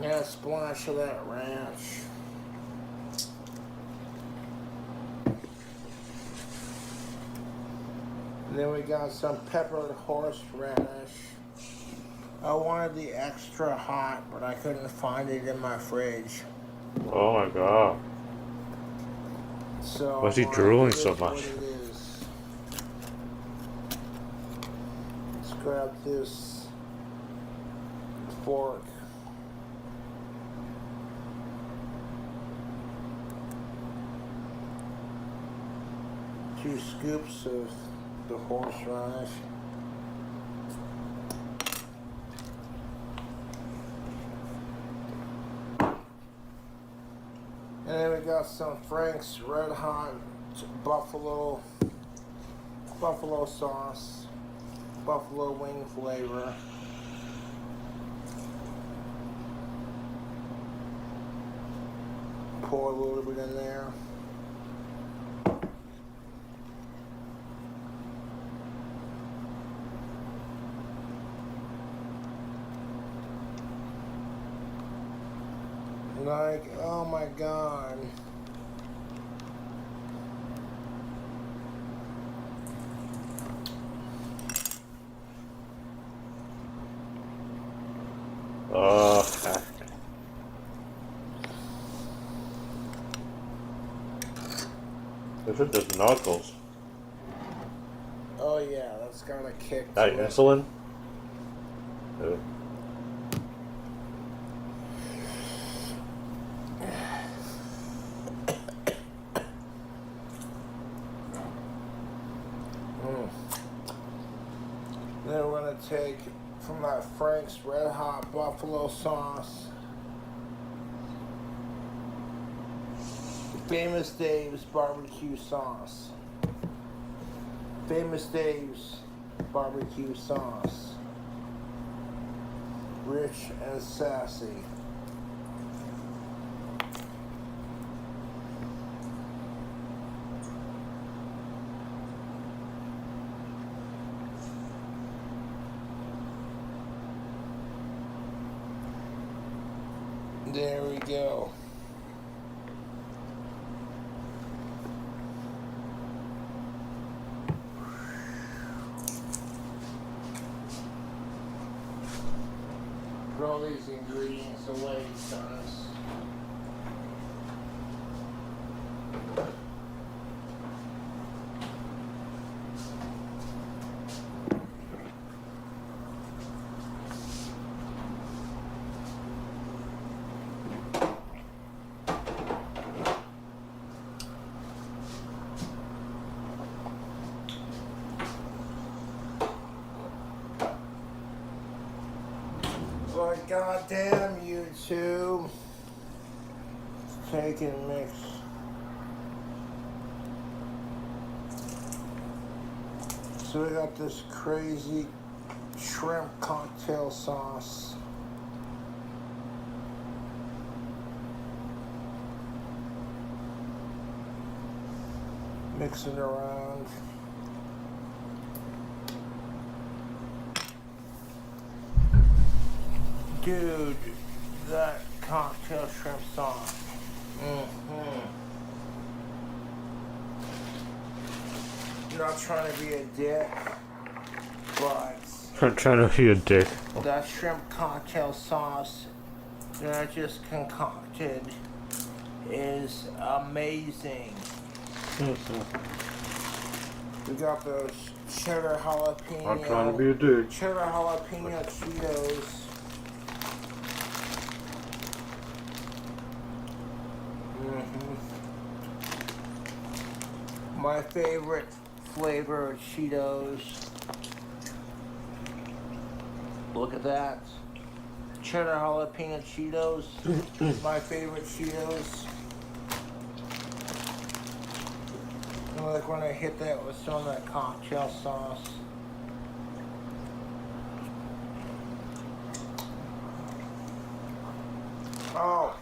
Yeah, a splash of that ranch. And then we got some peppered horseradish. I wanted the extra hot, but I couldn't find it in my fridge. Oh my god. So Why's he it drooling is so what much? it is. Let's grab this fork. Two scoops of the horseradish. And then we got some Frank's Red Hot buffalo sauce, buffalo wing flavor. Pour a little bit in there. Like, oh my god. Oh. Look at those knuckles. Oh yeah, that's got a kick to That it. insulin? Then we're gonna take from that Frank's Red Hot buffalo sauce. Famous Dave's barbecue sauce. Famous Dave's barbecue sauce. Rich and sassy. There we go. Put all these ingredients away, sons. But goddamn YouTube. Take and mix. So we got this crazy shrimp cocktail sauce. Mix it around. Dude, that cocktail shrimp sauce. Not trying to be a dick, but I'm trying to be a dick. that shrimp cocktail sauce that I just concocted is amazing. We got those cheddar jalapeno. I'm trying to be a dick. Cheddar jalapeno Cheetos. My favorite flavor of Cheetos. Look at that. Cheddar jalapeno Cheetos. My favorite Cheetos. And like when I hit that with some of that cocktail sauce. Oh.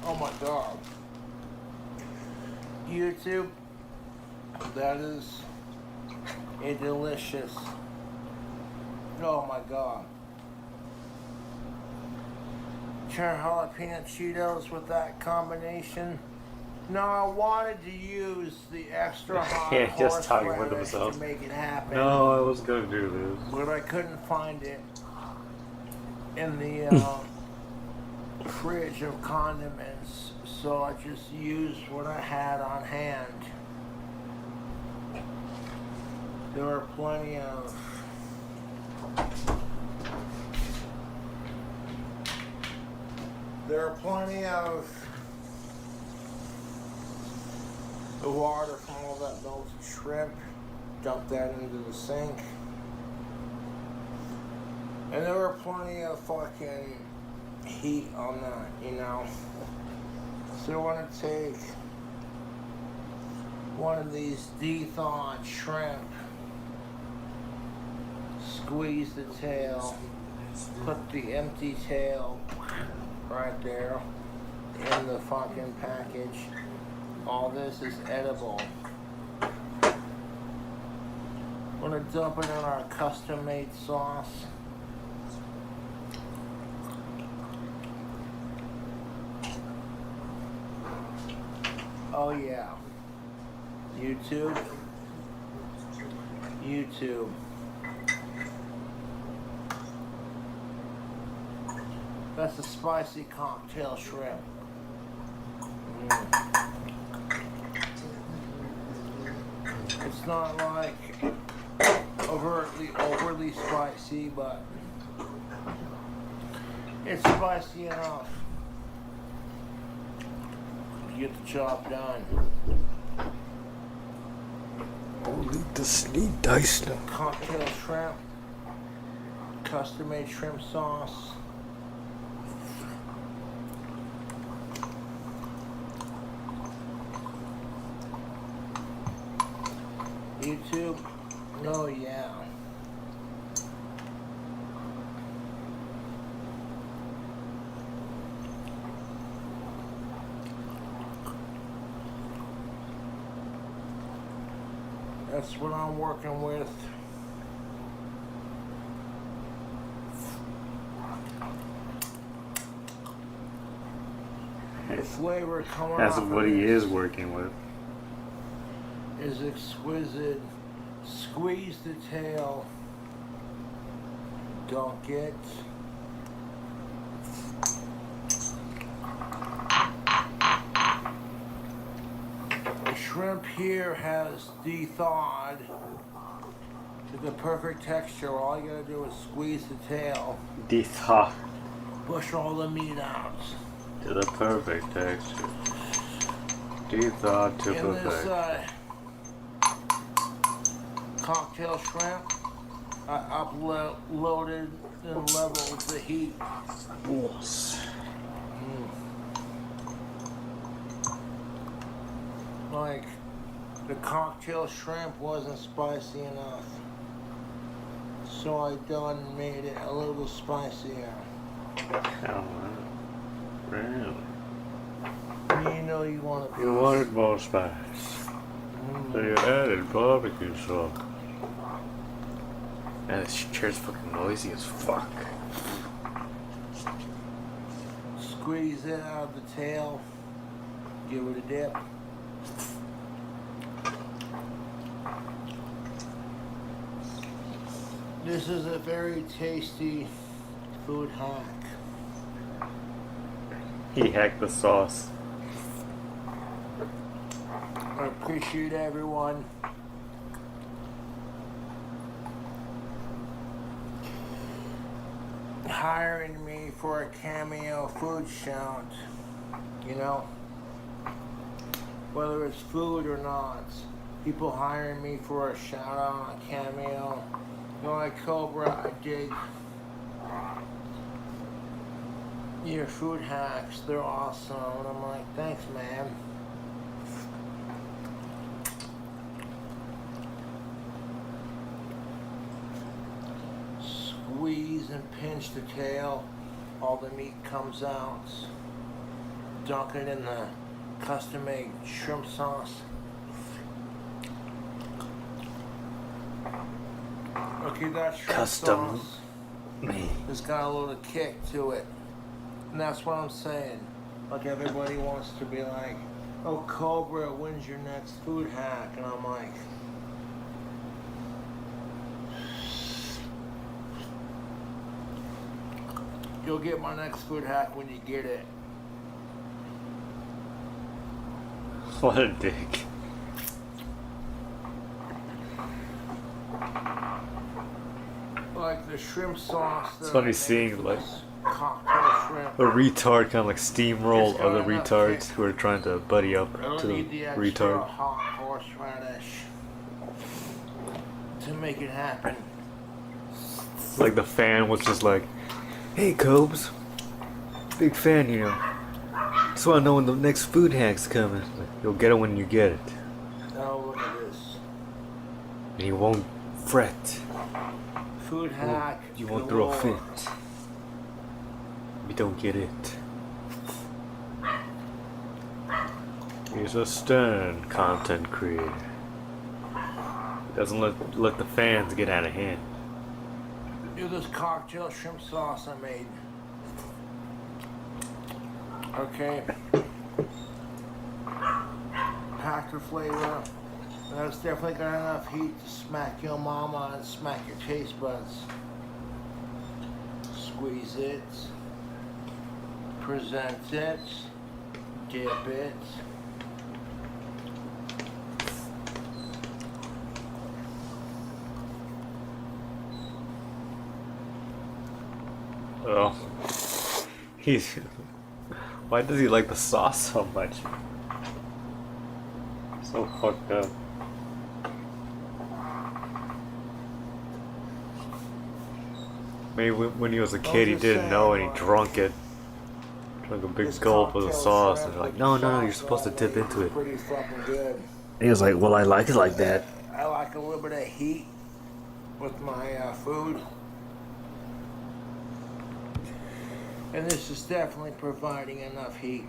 Oh my God. YouTube, that is a delicious. Oh my God. Cheddar jalapeno Cheetos with that combination. No, I wanted to use the extra hot Yeah, just talking with horseradish himself. to make it happen. No, I was gonna do this. But I couldn't find it in the fridge of condiments, so I just used what I had on hand. There were plenty of the water from all that melted shrimp. Dump that into the sink. And there were plenty of fucking heat on that, you know. So I want to take one of these de-thawed shrimp, squeeze the tail, put the empty tail right there in the fucking package. All this is edible. I'm gonna dump it in our custom-made sauce. Oh yeah. YouTube. That's a spicy cocktail shrimp. It's not like overly spicy, but it's spicy enough to get the job done. Holy, this need dice now. Cocktail shrimp, custom-made shrimp sauce. YouTube? Oh yeah. That's what I'm working with. The flavor coming That's off of what he this is working with. is exquisite. Squeeze the tail. Don't get. The shrimp here has de-thawed to the perfect texture. All you gotta do is squeeze the tail, Dethaw push all the meat out. to the perfect texture. Dethaw to In this perfect. cocktail shrimp, I uploaded and leveled the heat. Yes. Like, the cocktail shrimp wasn't spicy enough. So I done made it a little spicier. Oh, really? You know you want to. You wanted more spice. So you added barbecue sauce. Man, this chair's fucking noisy as fuck. Squeeze it out of the tail. Give it a dip. This is a very tasty food hack. He hacked the sauce. I appreciate everyone. Hiring me for a cameo food shout, you know, whether it's food or not, people hiring me for a shout out on a cameo. You know, like Cobra, I dig your food hacks, they're awesome. And I'm like, thanks, man. Squeeze and pinch the tail, all the meat comes out. Dunk it in the custom made shrimp sauce. Okay, that shrimp Custom sauce Me. has got a little kick to it. And that's what I'm saying. Like, everybody wants to be like, oh, Cobra, when's your next food hack? And I'm like, you'll get my next food hack when you get it. What a dick. Like the shrimp sauce. It's that funny I made seeing, for like, this cocktail shrimp. a retard kind of like steamroll It's got other enough retards kick. who are trying to buddy up I don't to the need the extra retard. hot horseradish to make it happen. Like the fan was just like, hey Cobes, big fan, you know. Just want to know when the next food hack's coming. Like, you'll get it when you get it. Now look at this. And you won't fret. Food hack. You won't throw a galore. fit. You don't get it. He's a stern content creator. He doesn't let the fans get out of hand. Do this cocktail shrimp sauce I made. Okay. Packed with flavor. That's definitely got enough heat to smack your mama and smack your taste buds. Squeeze it. Present it. Dip it. Oh. He's... Why does he like the sauce so much? So fucked up. Maybe when he was a kid he didn't know and he drunk it. Drunk a big This gulp of the cocktail sauce shrimp and they're like, with no, the you're sauce supposed to that I dip made into is it. Pretty fucking good. He was like, well, I like it like that. I like a little bit of heat with my food. And this is definitely providing enough heat.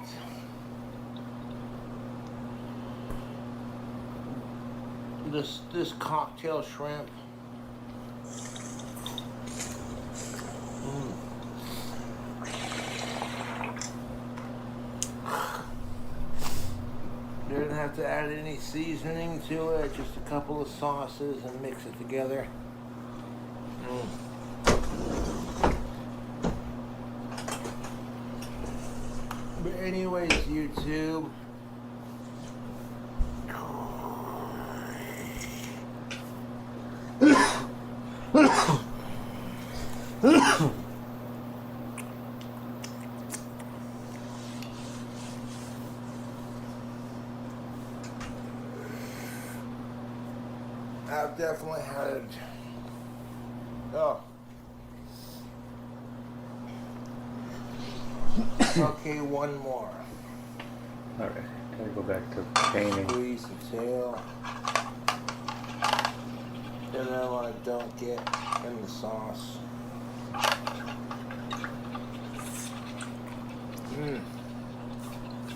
This cocktail shrimp. Didn't have to add any seasoning to it, just a couple of sauces and mix it together. But anyways, YouTube. I've definitely had. Oh. Okay, one more. Alright, gotta go back to painting. Squeeze the tail. And then I dunk it in the sauce.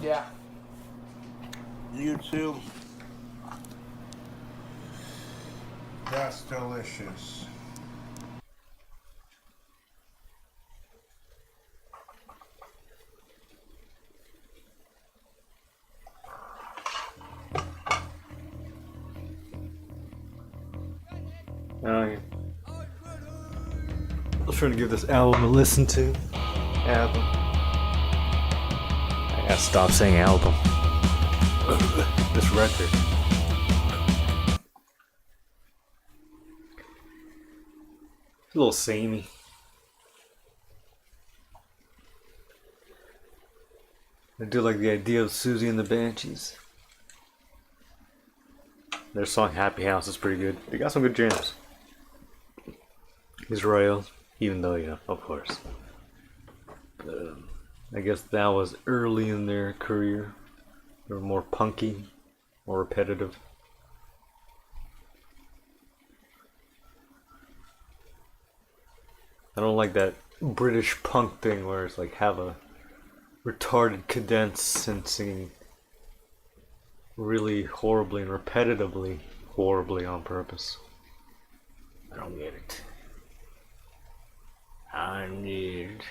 Yeah. YouTube. That's delicious. I was trying to give this album a listen to. Album. I gotta stop saying album. This record. A little samey. I do like the idea of Susie and the Banshees. Their song Happy House is pretty good. They got some good jams. Israel, even though, you know, of course. But, I guess that was early in their career. They were more punky, more repetitive. I don't like that British punk thing where it's like have a retarded cadence and singing really horribly and repetitively horribly on purpose. I don't get it. I need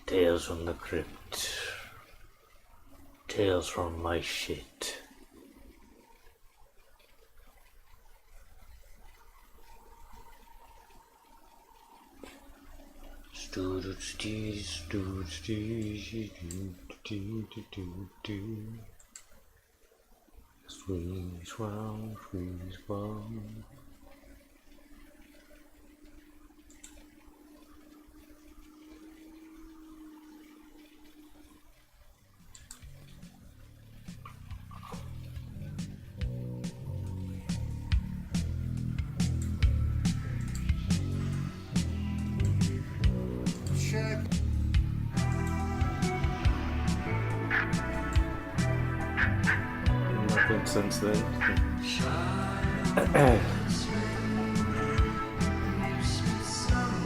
Tales from the Crypt. Tales from my shit. Squeeze round, squeeze round. Nothing since then.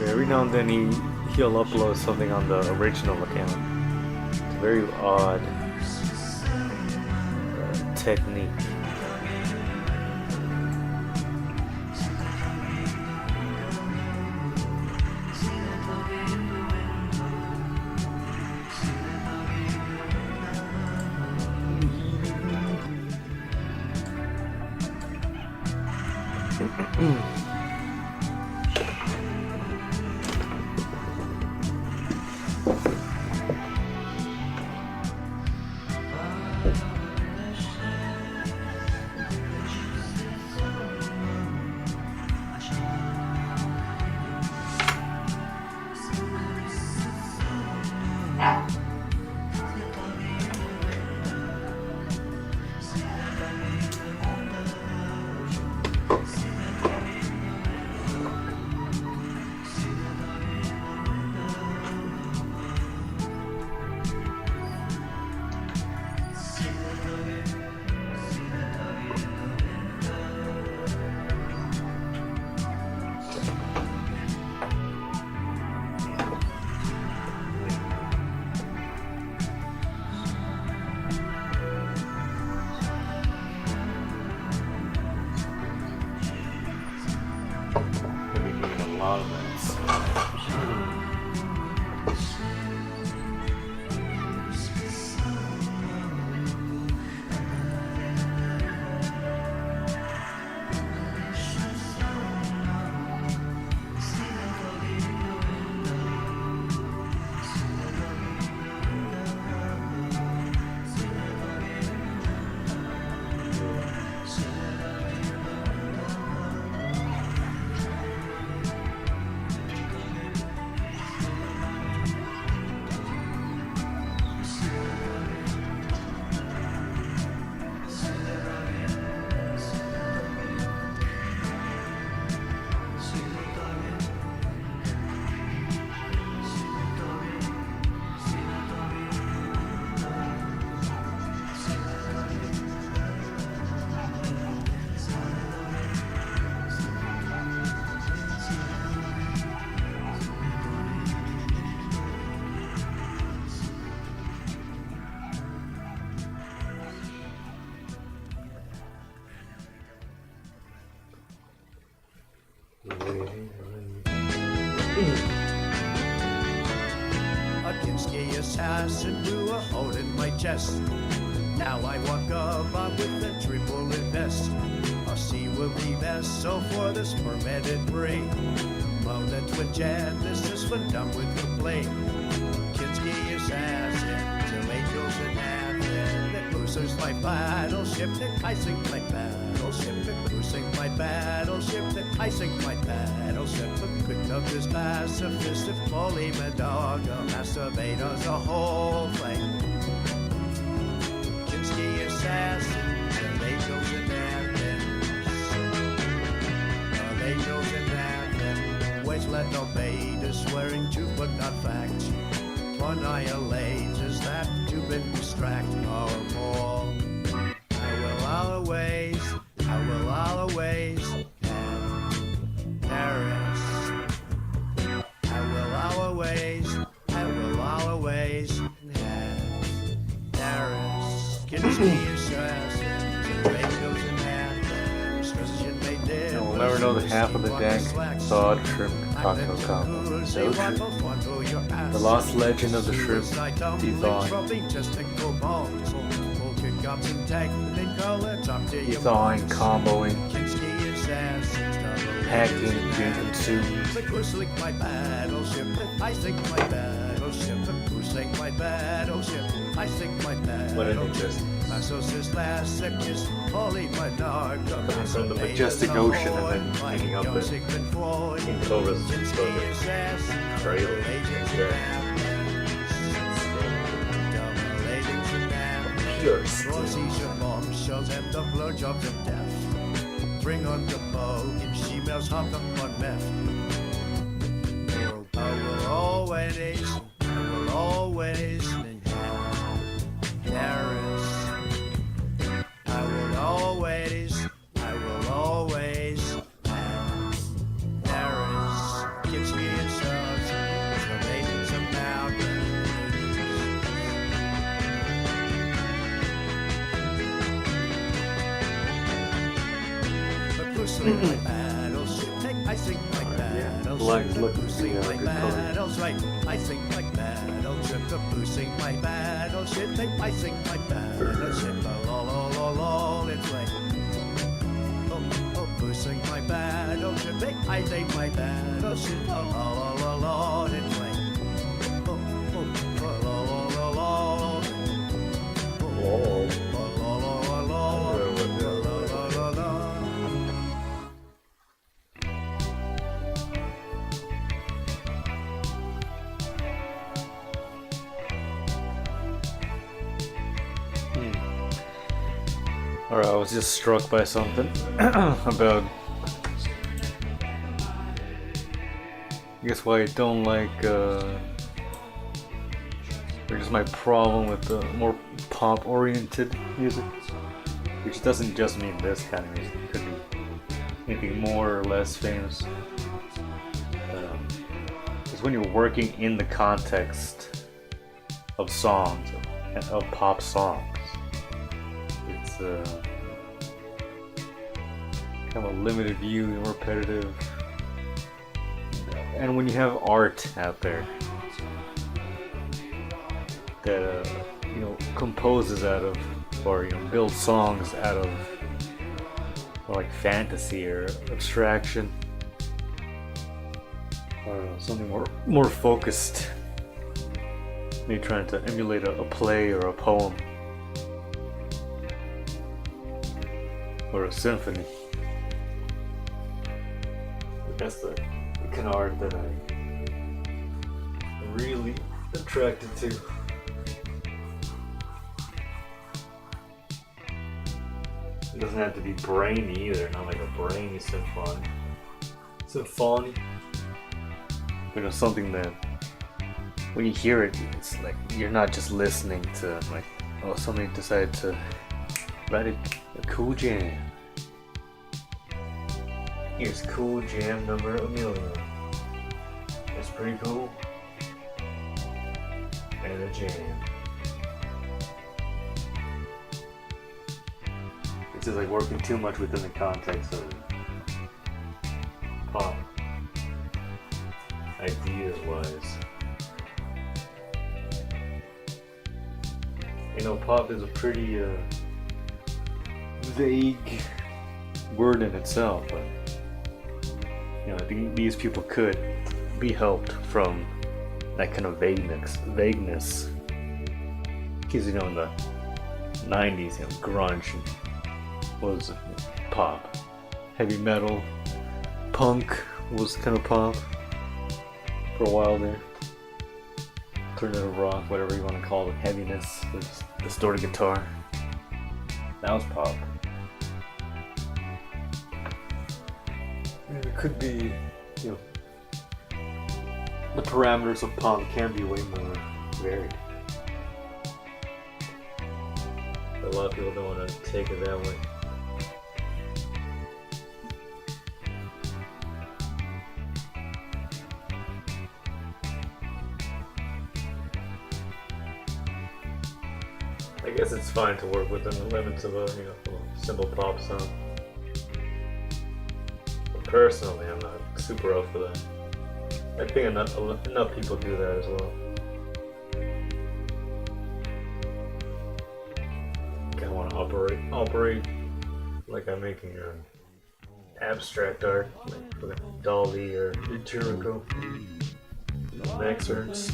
Every now and then he'll upload something on the original account. It's a very odd technique. fastened to a hole in my chest. Now I walk about with a triple vest. Our sea will be vessel for this fermented brie. Moments with Genesis when done with the blade. Kinski assassin, till angels in heaven. That losers my battleship, that I sink my battleship, that losing my battleship, that I sink my battleship. The quick of this pacifist, if Molly Madoga, masturbate as a whole thing. Kinski assassin, till angels in heaven. Angels in heaven, always let no bait, swearing truth but not fact. To annihilate is that you've been distracted or more. I will always have Paris. I will always have Paris. Kinski assassin, till angels in heaven, stresses you made dead. And we'll never know the half of the dank thawed shrimp cocktail combo. So true. The lost legend of the shrimp de-thawing. De-thawing, comboing, hacking, being consumed. My battleship, I sink my battleship. Who sank my battleship? I sink my battleship. What an interest. My sources last sickness, holy my dog. Coming from the majestic ocean and then hanging up in King Cobra's fucking cradle instead. Pure bombshells and the blowjobs of death. Bring on the bow, and she melts hopped up on meth. I will always Paris. I will always Paris. Gives me a chance to make some mountains. But pushing my battleship, I sink my battleship. Black is looking to be a My good color. battles right, I sink my battleship. The boosting my battleship, I sink my battleship. Oh, it's like boosting my battleship, I sink my battleship. Oh, it's like Alright, I was just struck by something about, I guess why I don't like, or just my problem with the more pop-oriented music, which doesn't just mean this kind of music, it could be anything more or less famous. It's when you're working in the context of songs, of pop songs. It's kind of a limited view and repetitive. And when you have art out there that composes out of, or builds songs out of, or like fantasy or abstraction, or something more focused, maybe trying to emulate a play or a poem or a symphony. That's the kind of art that I'm really attracted to. It doesn't have to be brainy either, not like a brainy symphony. Something that when you hear it, it's like you're not just listening to like, oh, somebody decided to write a cool jam. Here's cool jam number a million. It's pretty cool. And a jam. It's just like working too much within the context of pop. Ideas wise. You know, pop is a pretty vague word in itself, but you know, I think these people could be helped from that kind of vagueness. Because you know, in the 90s, you know, grunge was pop, heavy metal, punk was kind of pop for a while there. Alternative rock, whatever you want to call it, heaviness, with distorted guitar. That was pop. And it could be, you know, the parameters of pop can be way more varied. But a lot of people don't want to take it that way. I guess it's fine to work within the limits of a, you know, a simple pop song. But personally, I'm not super up for that. I think enough people do that as well. I want to operate like I'm making abstract art, like with Dali or Chirico, Max Ernst.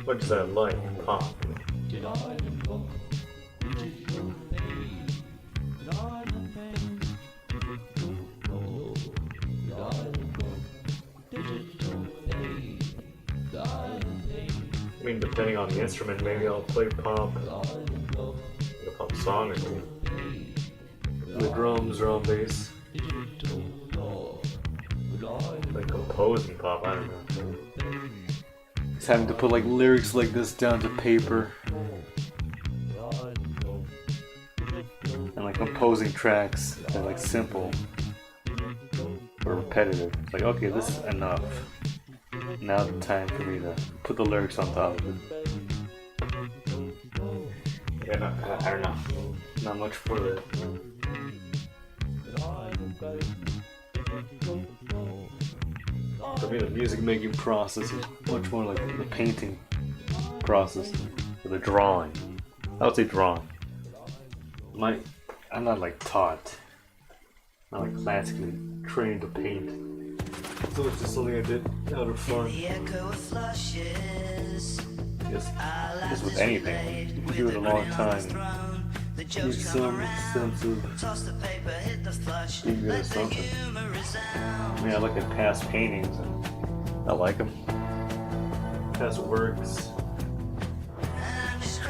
What does that like? Pop. I mean, depending on the instrument, maybe I'll play pop, like a pop song or two. The drums, drum, bass. Like composing pop, I don't know. Just having to put like lyrics like this down to paper. And like composing tracks that are like simple or repetitive. It's like, okay, this is enough. Now the time for me to put the lyrics on top of it. Yeah, I don't know. Not much for that. For me, the music making process is much more like the painting process, or the drawing. I would say drawing. I'm not like taught, not like classically trained to paint. So it's just something I did out of fun. Just with anything, you can do it a long time. Need some sense of being good at something. I mean, I look at past paintings and I like them. Past works.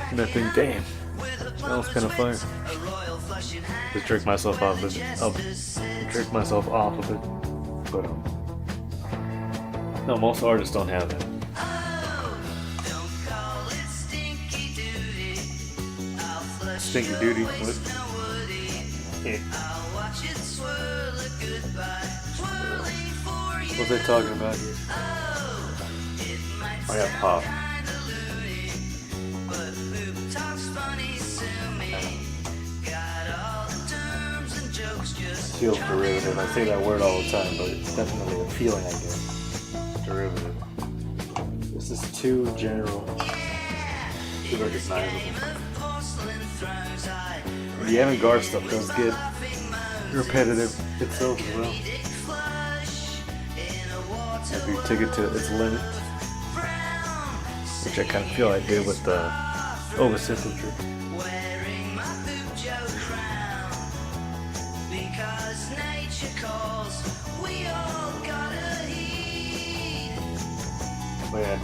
And I think, damn, that was kind of fire. Just jerk myself off of it. I'll jerk myself off of it. But no, most artists don't have that. Stinky duty. What? Yeah. What's they talking about here? Oh yeah, pop. Feels derivative. I say that word all the time, but it's definitely a feeling I get. Derivative. This is too general, too recognizable. The avant-garde stuff does get repetitive itself as well. If you take it to its limit, which I kind of feel I did with the oversymmetry. But yeah,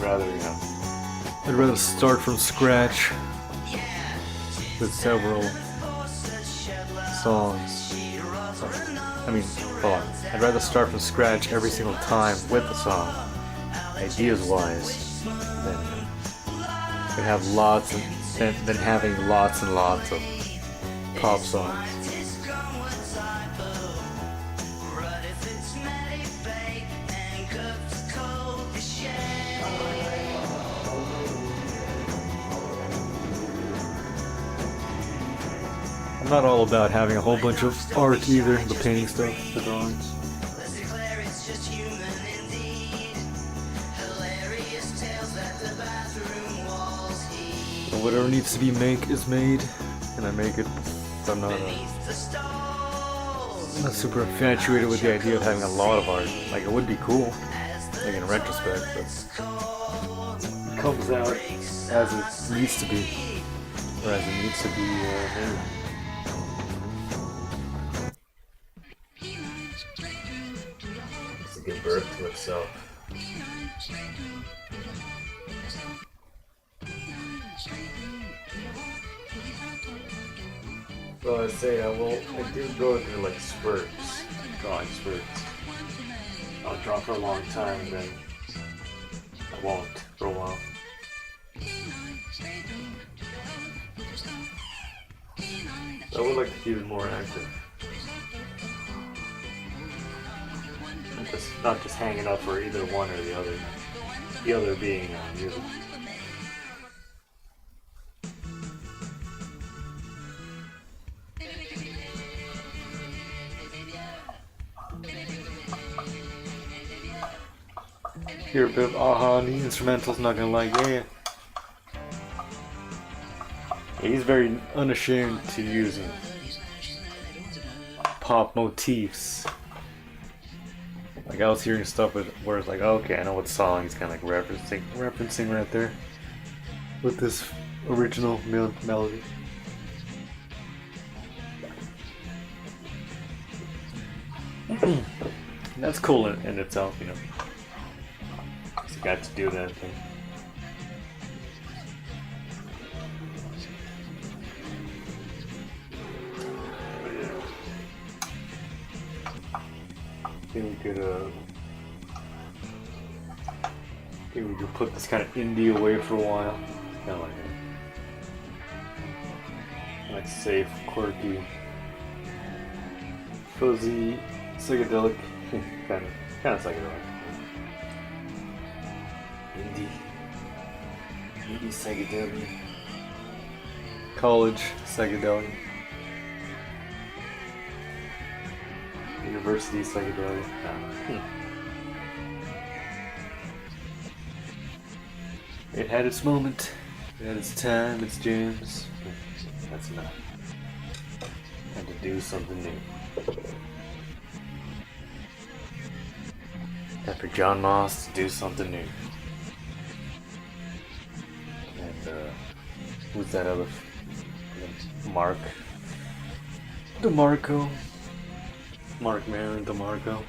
I'd rather start from scratch with several songs. I mean, hold on. I'd rather start from scratch every single time with the song, ideas-wise, than have lots than having lots and lots of pop songs. I'm not all about having a whole bunch of art either, the painting stuff, the drawings. whatever needs to be made is made, and I make it. I'm not super infatuated with the idea of having a lot of art. Like, it would be cool, like in retrospect, but it comes out as it needs to be, or as it needs to be made. It's to give birth to itself. Well, I say I do go through like spurts, drawing spurts. I'll draw for a long time, then I won't for a while. I would like to keep it more active. Not just hanging up for either one or the other. The other being music. Hear a bit of aha in the instrumentals, not gonna lie, yeah. He's very unashamed to using pop motifs. Like, I was hearing stuff where it's like, okay, I know what song he's kind of like referencing right there with this original melody. And that's cool in itself, you know. Just got to do that thing. I think we could put this kind of indie away for a while. Kind of like safe, quirky, fuzzy, psychedelic, kind of psychedelic. Indie psychedelic. College psychedelic. University psychedelic. It had its moment. It had its time, its jams. That's enough. Had to do something new. Time for John Moss to do something new. And who's that other? Mark DeMarco. Mark Maron DeMarco.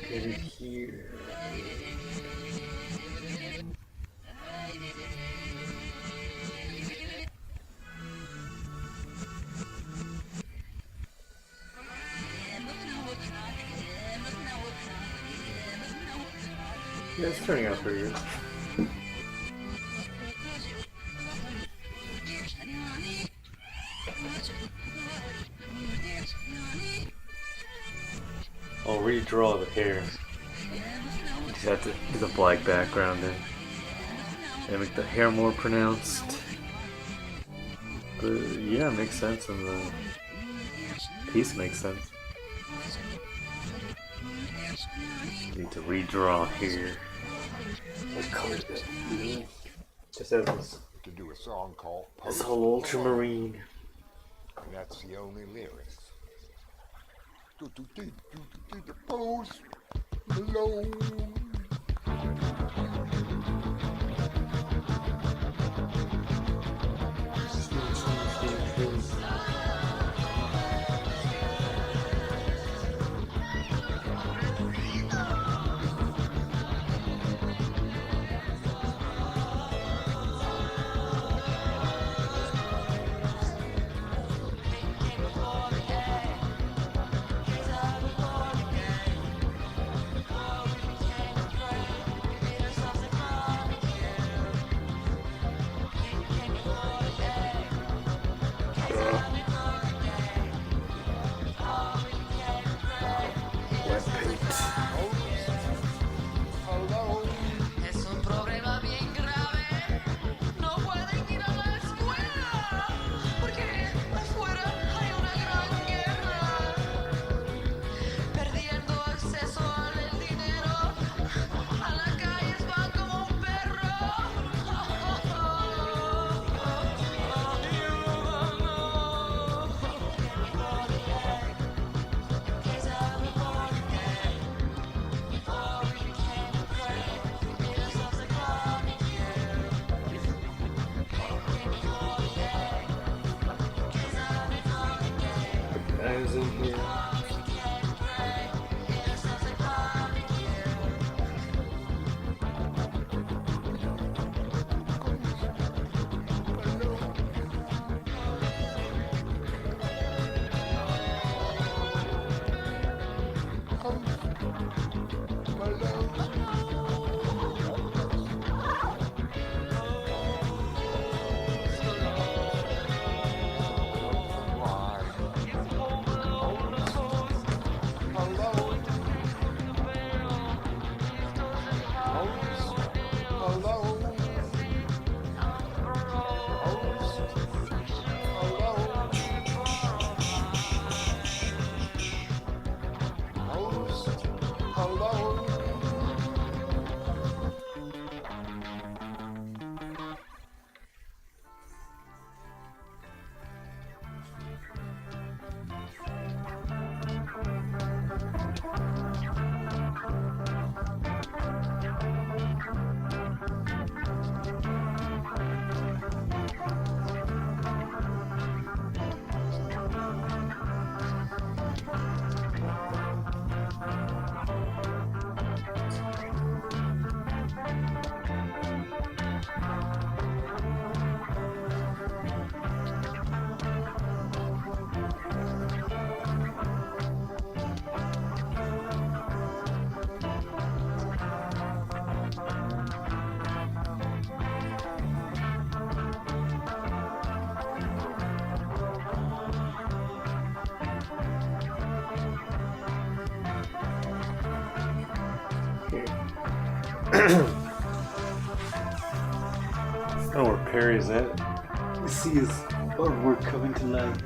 Get it here. Yeah, it's turning out pretty good. I'll redraw the hair. Just have to get the black background in. And make the hair more pronounced. But yeah, it makes sense, and the piece makes sense. Need to redraw here. What color is it? Just has this. To do a song called This whole ultramarine. And that's the only lyrics. The Post Malone. guys in here. I don't know where Perry's at. You see his artwork coming tonight.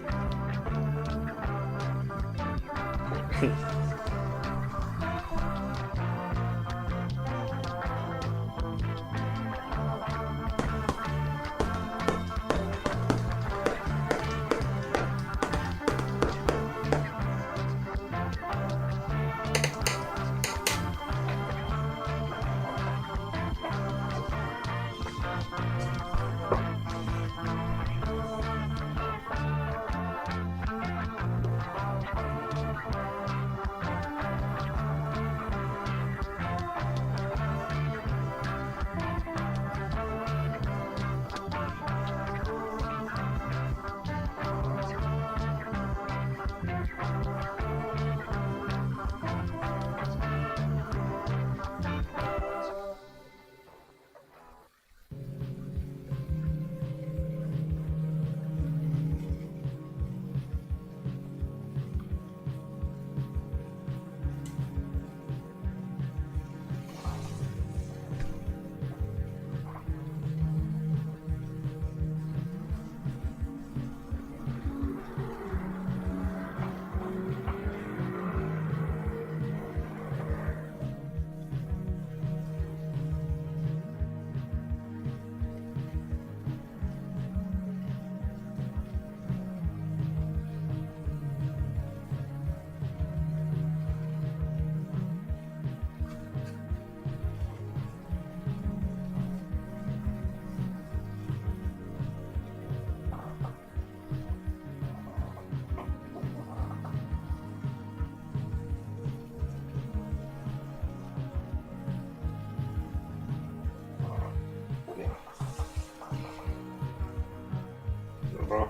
Bro.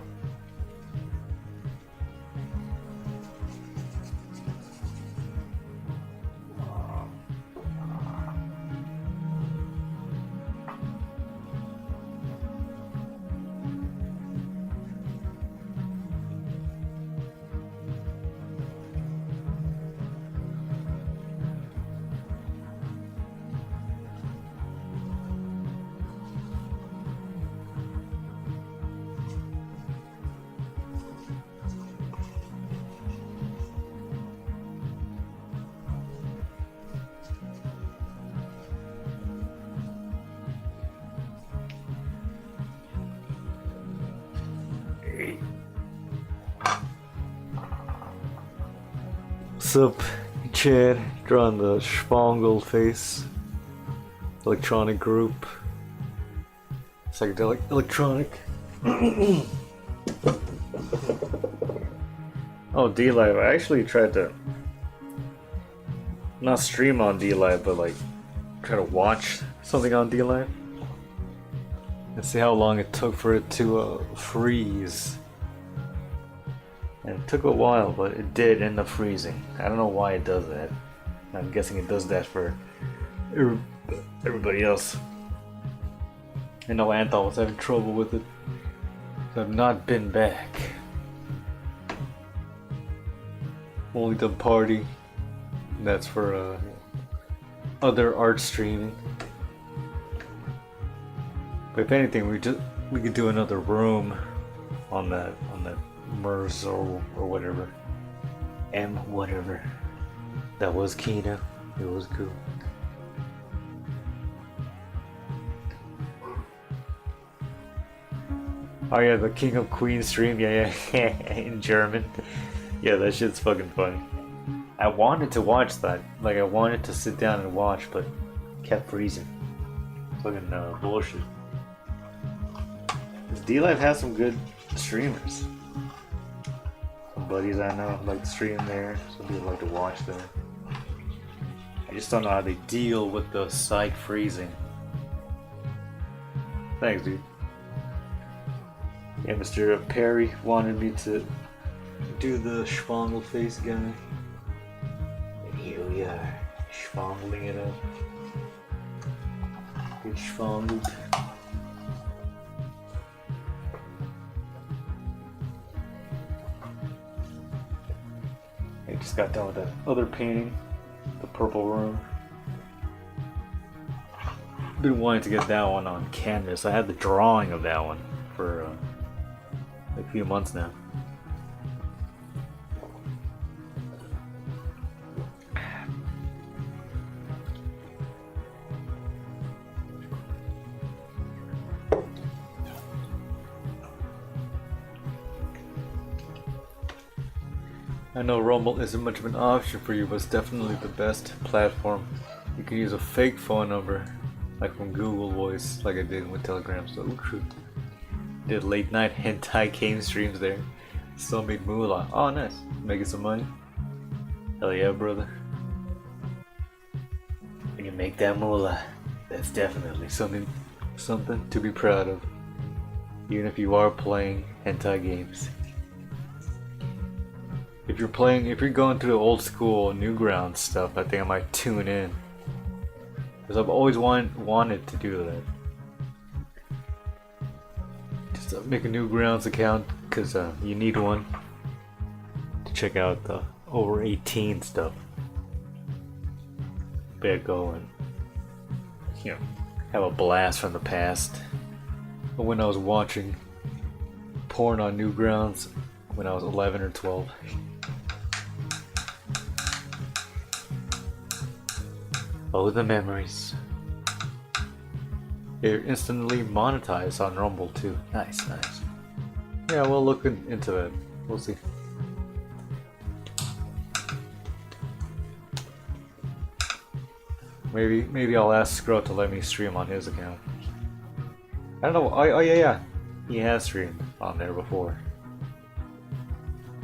What's up, Chad? Drawing the Schwangel face. Electronic group. Psychedelic electronic. Oh, D-Live. I actually tried to not stream on D-Live, but like try to watch something on D-Live and see how long it took for it to freeze. And it took a while, but it did end up freezing. I don't know why it does that. I'm guessing it does that for everybody else. I know Anthol was having trouble with it. So I've not been back. Only done party. That's for other art streaming. But if anything, we could do another room on that MERS or whatever. M whatever. That was Kino. It was cool. Oh yeah, the King of Queens stream, yeah, in German. Yeah, that shit's fucking funny. I wanted to watch that, like I wanted to sit down and watch, but kept freezing. Fucking bullshit. D-Live has some good streamers. Some buddies I know like to stream there. Some people like to watch there. I just don't know how they deal with the site freezing. Thanks, dude. Yeah, Mr. Perry wanted me to do the Schwangel face guy. And here we are, schwangling it up. Get schwangled. I just got done with that other painting, the purple room. Been wanting to get that one on canvas. I had the drawing of that one for a few months now. I know Rumble isn't much of an option for you, but it's definitely the best platform. You can use a fake phone number, like from Google Voice, like I did with Telegram. So true. Did late night hentai game streams there. Still made moolah. Oh, nice. Making some money. Hell yeah, brother. When you make that moolah, that's definitely something to be proud of. Even if you are playing hentai games. If you're going through the old school Newgrounds stuff, I think I might tune in. Because I've always wanted to do that. Just make a Newgrounds account, because you need one to check out the over 18 stuff. Better go and, have a blast from the past. But when I was watching porn on Newgrounds when I was 11 or 12. Oh, the memories. They're instantly monetized on Rumble too. Nice, nice. Yeah, we'll look into that. We'll see. Maybe I'll ask Scrub to let me stream on his account. I don't know. Oh yeah. He has streamed on there before.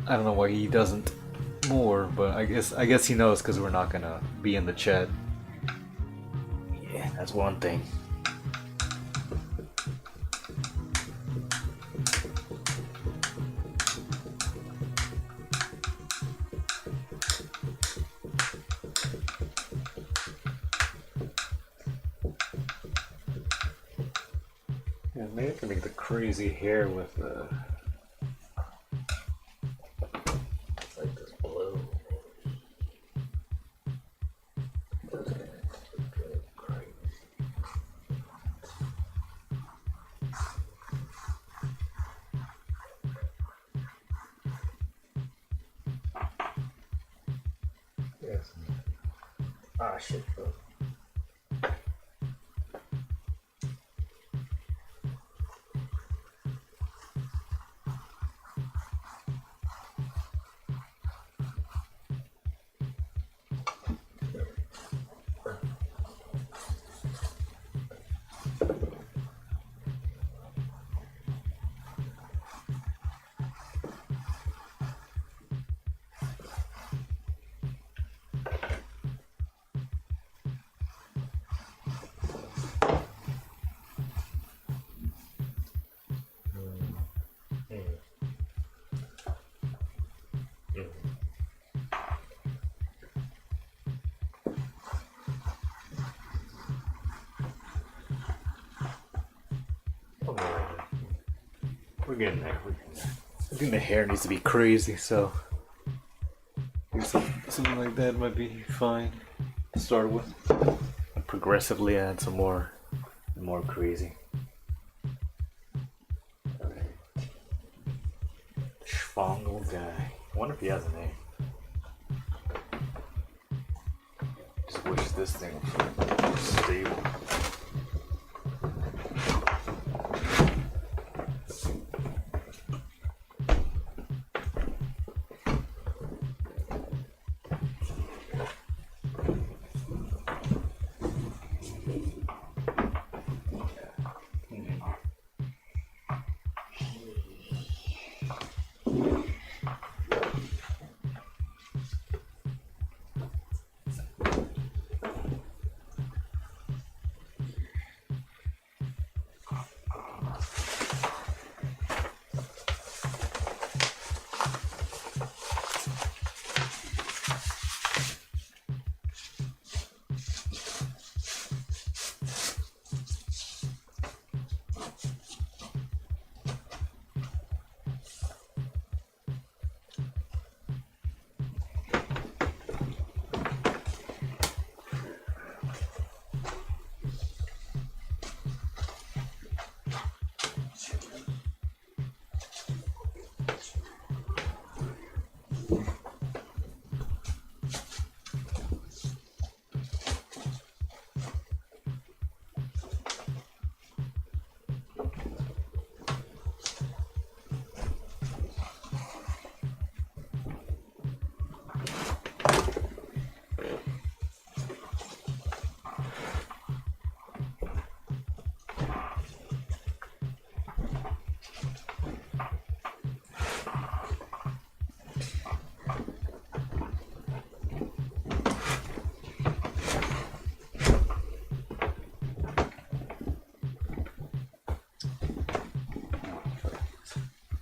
I don't know why he doesn't more, but I guess he knows because we're not gonna be in the chat. Yeah, that's one thing. Yeah, maybe I can make the crazy hair with it's like this blue. Yes. Ah, shit, bro. We're getting there. I think the hair needs to be crazy, so I think something like that might be fine to start with. And progressively add some more crazy. Alright. Schwangel guy. I wonder if he has a name. Just wish this thing was stable.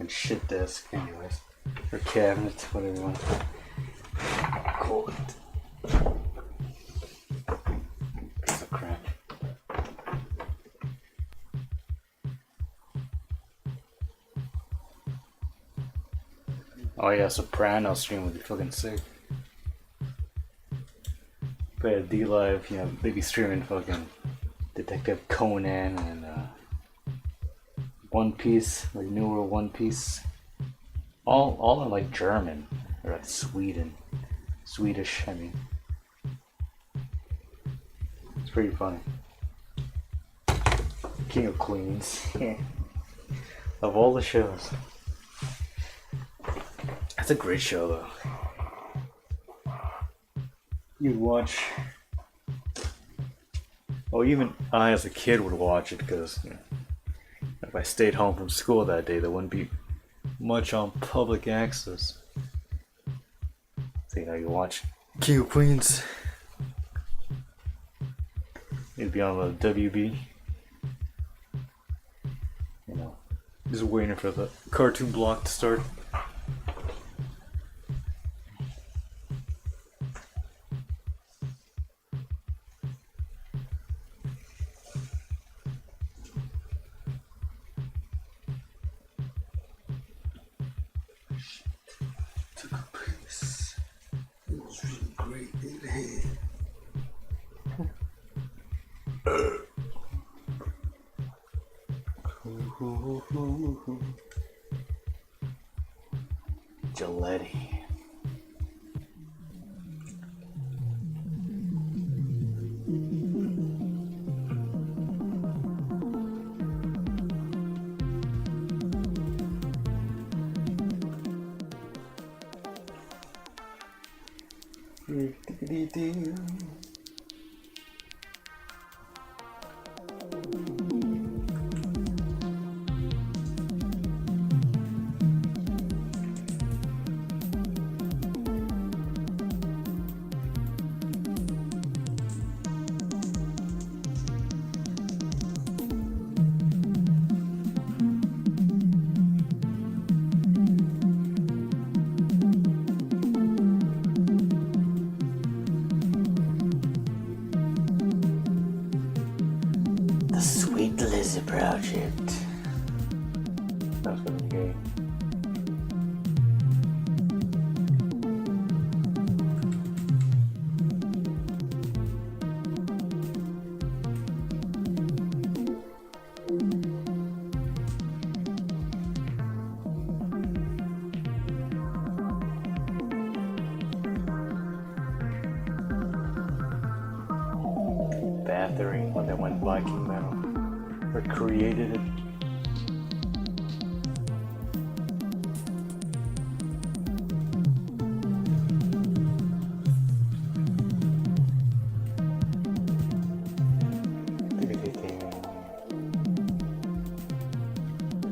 Shit desk, anyways, or cabinet, whatever you want to call it. Piece of crap. Oh yeah, Soprano stream would be fucking sick. Play a D-Live, you know, they be streaming fucking Detective Conan and One Piece, like newer One Piece. All in like German or like Swedish. I mean, it's pretty funny. King of Queens, of all the shows, that's a great show though. You'd watch. Oh, even I as a kid would watch it because. You know, if I stayed home from school that day, there wouldn't be much on public access. So, you know, you watch King of Queens. It'd be on the WB. You know, just waiting for the cartoon block to start. Gilletti. The Sweet Lizzie Project. That was good. Bathory when they went Viking metal. Or created it.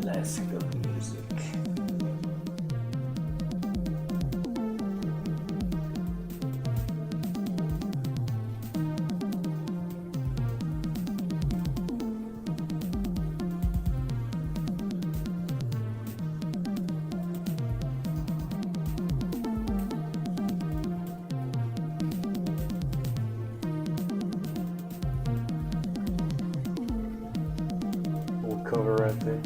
Classical music. We'll cover right there.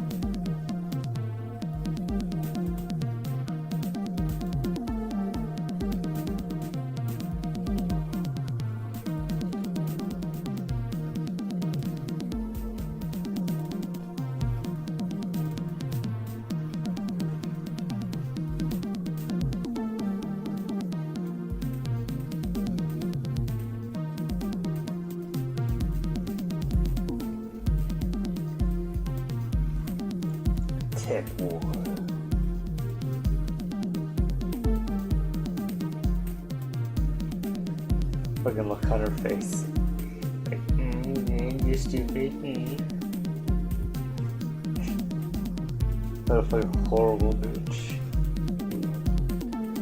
Tech War. Fucking look on her face. Like, you stupid. What a fucking horrible bitch.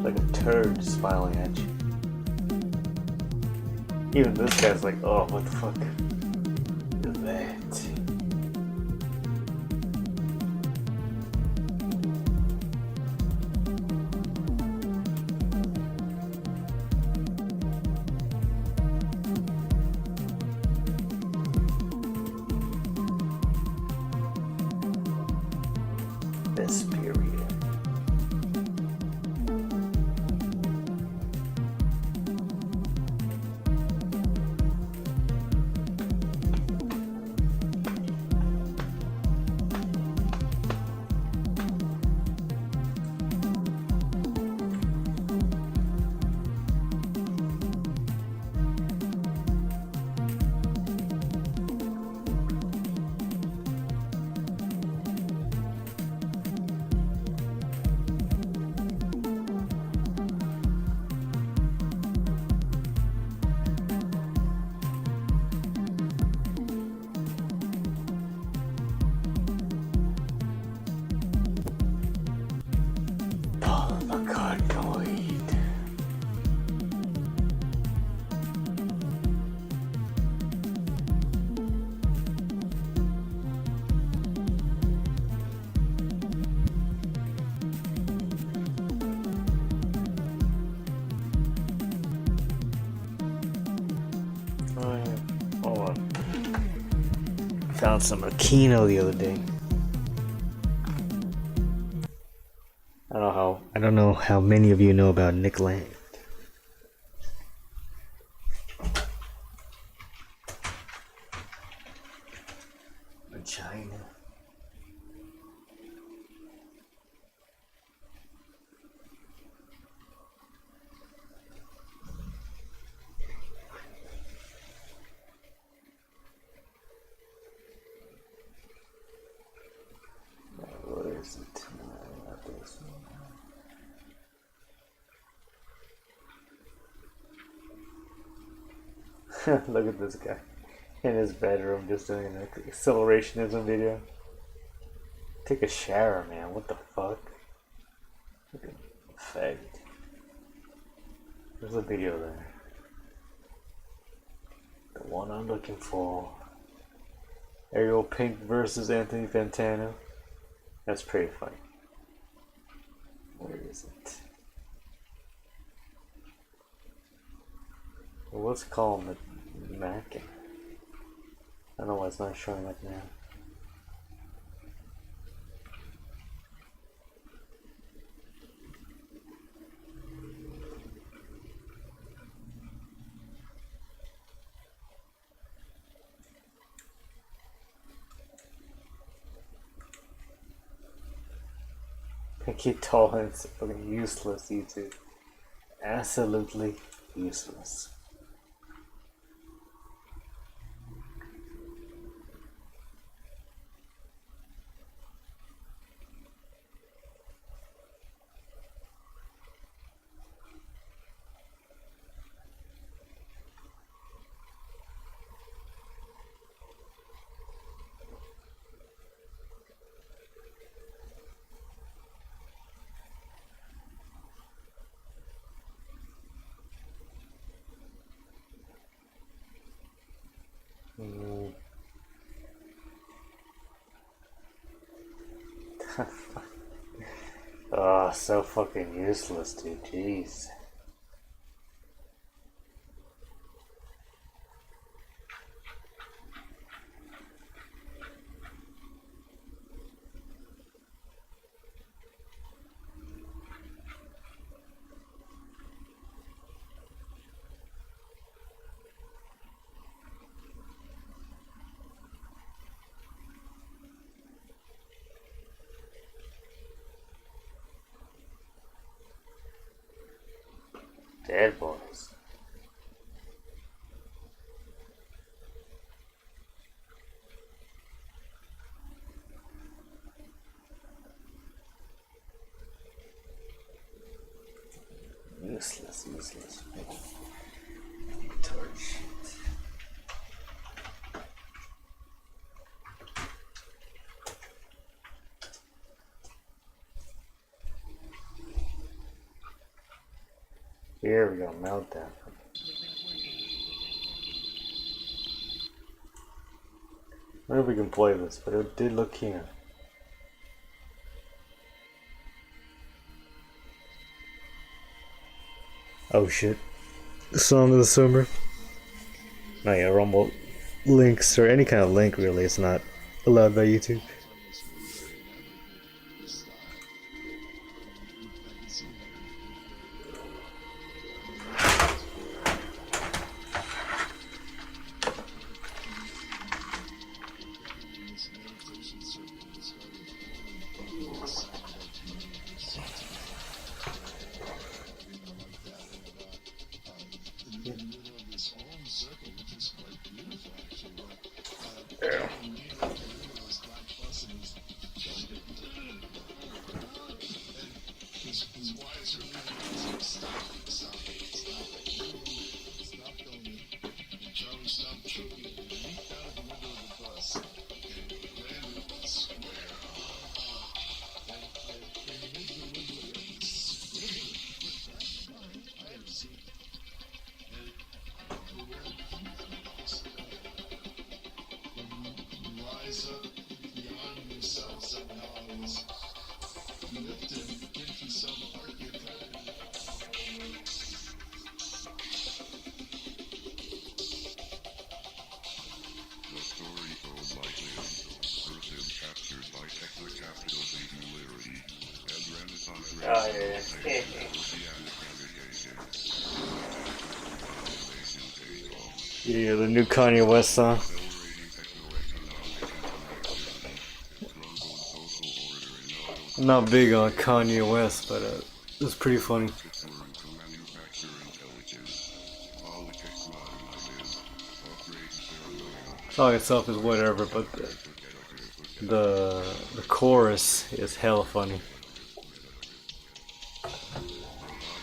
Like a turd smiling at you. Even this guy's like, oh, what the fuck is that? Vesperia. Paul McCartney. Oh yeah. Hold on. Found some Aquino the other day. I don't know how many of you know about Nick Land. China. What is it? Not this one. Look at this guy in his bedroom just doing an accelerationism video. Take a shower, man. What the fuck? Look at faggot. There's a video there. The one I'm looking for. Ariel Pink versus Anthony Fantano. That's pretty funny. Where is it? Well, let's call him the Mackin. I don't know why it's not showing up now. I keep telling him it's fucking useless, YouTube. Absolutely useless. Oh, so fucking useless, dude. Jeez. Dead boys. Useless. Torch. Here we go, meltdown. I don't know if we can play this, but it did look keen. Oh shit. Song of the summer. No, yeah, Rumble links or any kind of link really is not allowed by YouTube. Oh, yeah. Yeah, the new Kanye West song. I'm not big on Kanye West, but it's pretty funny. The song itself is whatever, but the chorus is hella funny.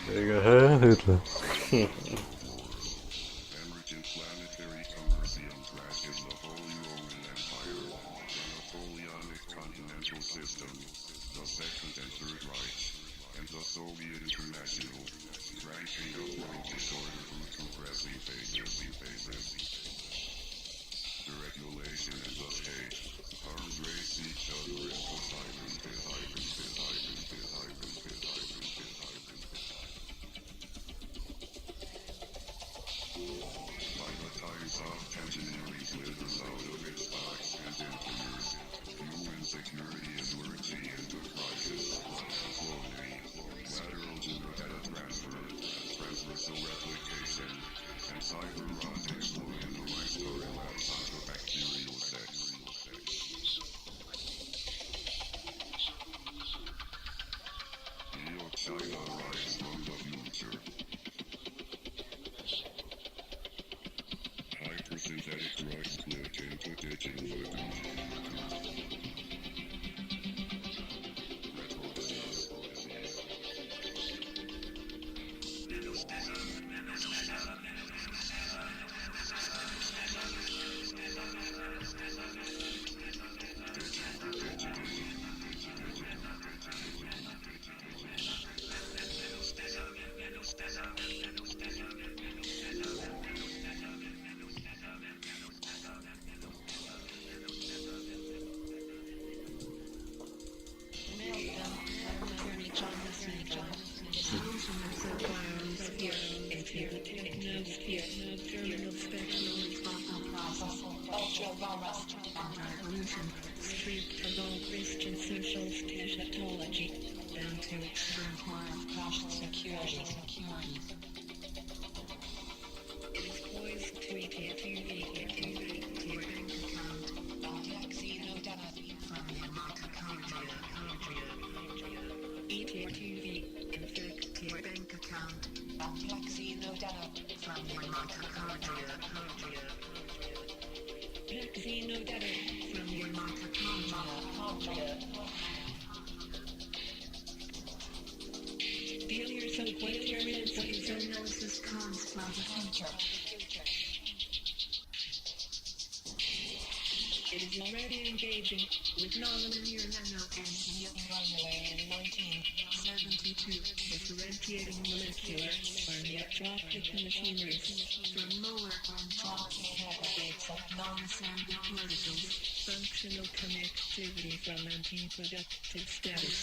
There you go, Hitler. trust, and revolution, stripped of all Christian social scatology, down to extreme crashed security. It is poised to ETFUV to your bank account, vaccine no data from your mitochondria. ETFUV infect your bank account, vaccine no data from your mitochondria. Vaccine no data from your mitochondria. Failures of what determines what your zoonosis comes from the future. It is already engaging with nonlinear nanoengineering in 1972, differentiating molecular or neotropic machineries from molar untropic aggregates of non-assembly particles, functional connectivity from anti-productive status.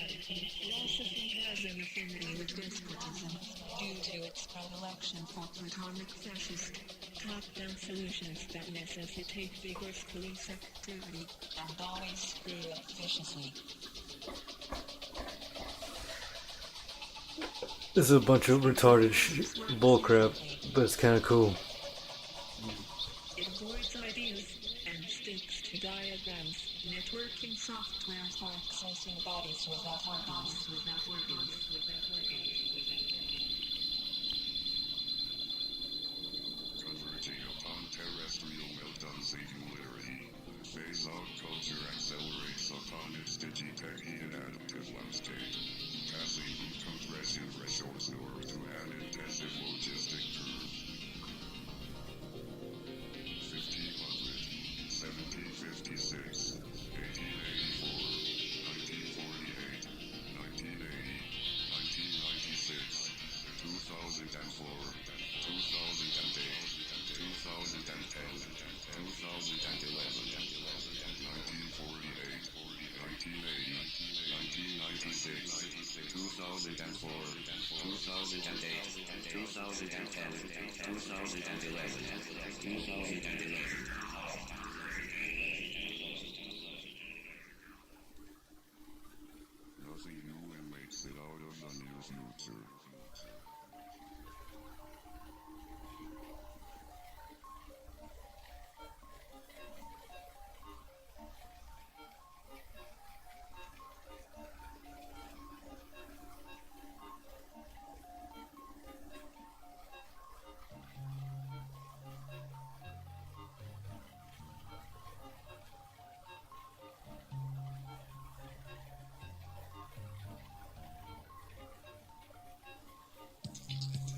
Philosophy has an affinity with despotism due to its predilection for platonic fascist top-down solutions that necessitate vigorous police activity and always screw up viciously. This is a bunch of retarded bullcrap, but it's kind of cool. It avoids ideas and sticks to diagrams, networking software for accessing bodies without organs. Converging upon terrestrial meltdown singularity. Phase out culture accelerates upon its digitech heated adaptive landscape. Passing compressive resource order to an intensive logistic curve. 1500, 1756, 1884, 1948, 1980, 1996, 2004, 2008, 2010, 2011, 1948, 1980, 1996, 2004, 2008, 2010, 2011. Nothing new and makes it out of the near future.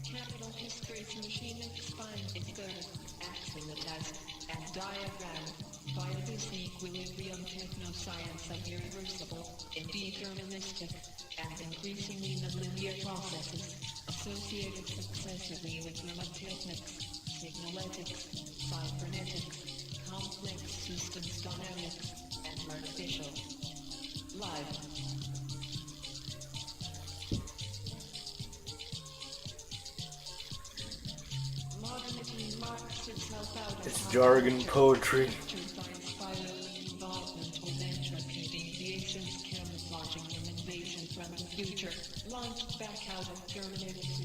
Capital history's machine explains its good, axiomatized, and diagram by this equilibrium technoscience of irreversible, indeterministic, and increasingly nonlinear processes associated successively with mnemotechnics, signaletics, cybernetics, complex systems dynamics, and artificial life. It's jargon poetry.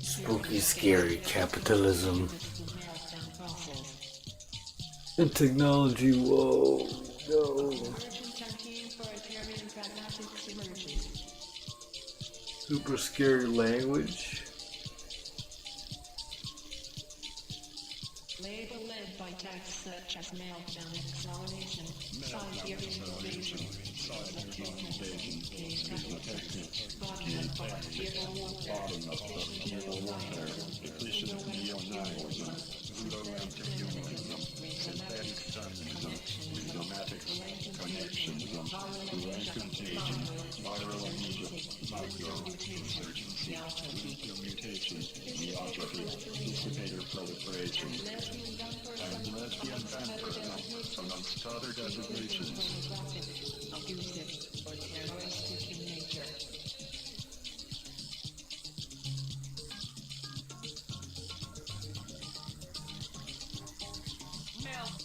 Spooky, scary capitalism. And technology, whoa, no. Super scary language. Labor led by texts such as meltdown, acceleration, Siberian invasion, bottom of warfare, efficient neo-Nazism, romantic humanism, synthetic nomadic connections, rank contagion, viral amnesia, micro-insurgency, mutation, neopathy, dissipator proliferation, and lesbian vampire, amongst other designations. Abusive or terroristic in nature.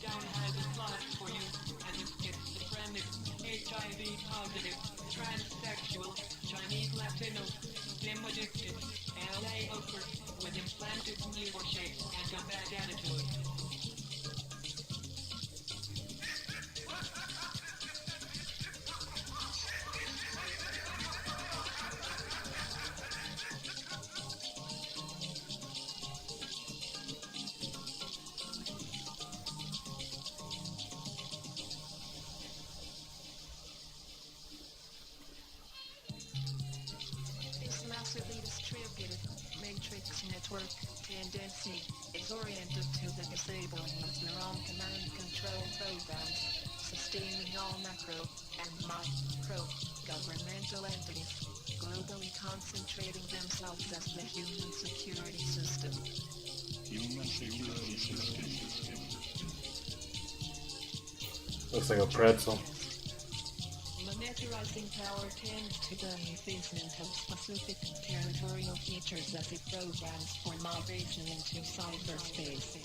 Town has a plot for you as a schizophrenic, HIV positive, transsexual, Chinese Latino, STEM addicted, LA hooker, with implanted neo shape and a bad attitude. This massively distributed matrix network tendency is oriented to the disabling of neuron command control programs, sustaining all macro and micro governmental entities, globally concentrating themselves as the human security system. Human security system. Looks like a pretzel. Monetarizing power tends to beneficent of specific territorial features as it programs for migration into cyberspace.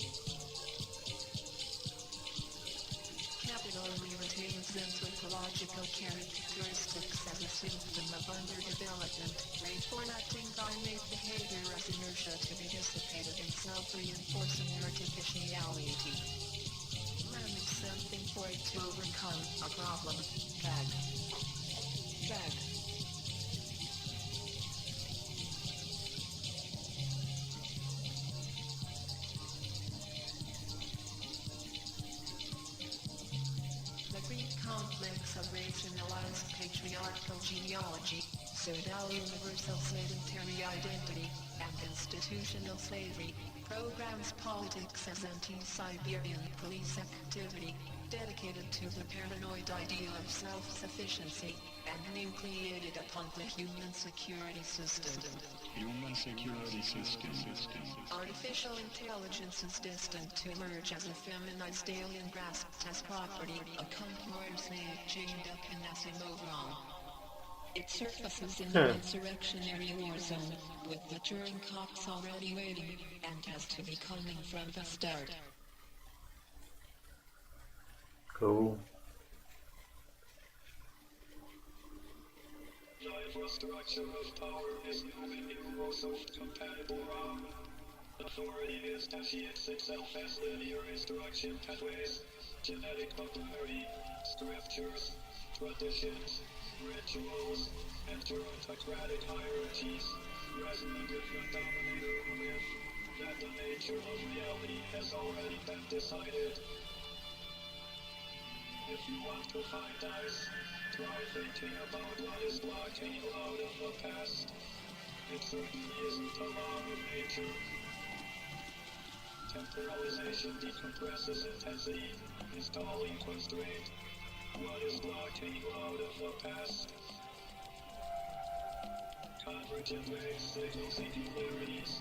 Capitally retains anthropological characteristics as a symptom of underdevelopment, reformatting primate behavior as inertia to be dissipated in self-reinforcing artificiality. Man is something for it to overcome a problem. Drag. The Greek complex of rationalized patriarchal genealogy, pseudo-universal sedentary identity, and institutional slavery, programs politics as anti-Siberian police activity, dedicated to the paranoid ideal of self-sufficiency, and nucleated upon the human security system. Human security system. Artificial intelligence is destined to emerge as a feminized alien grasped as property, a continuously chained up in Asimov. It surfaces in the insurrectionary war zone, with the Turing cops already waiting, and has to be coming from the start. Cool. The infrastructure of power is moving Microsoft compatible ROM. Authority instantiates itself as linear instruction pathways, genetic vocabulary, scriptures, traditions, rituals, and gerontocratic hierarchies, resonant with the dominator myth that the nature of reality has already been decided. If you want to find us, try thinking about what is blocking you out of the past. It certainly isn't a law of nature. Temporalization decompresses intensity, installing constraint. What is blocking you out of the past? Convergent waves signal singularities,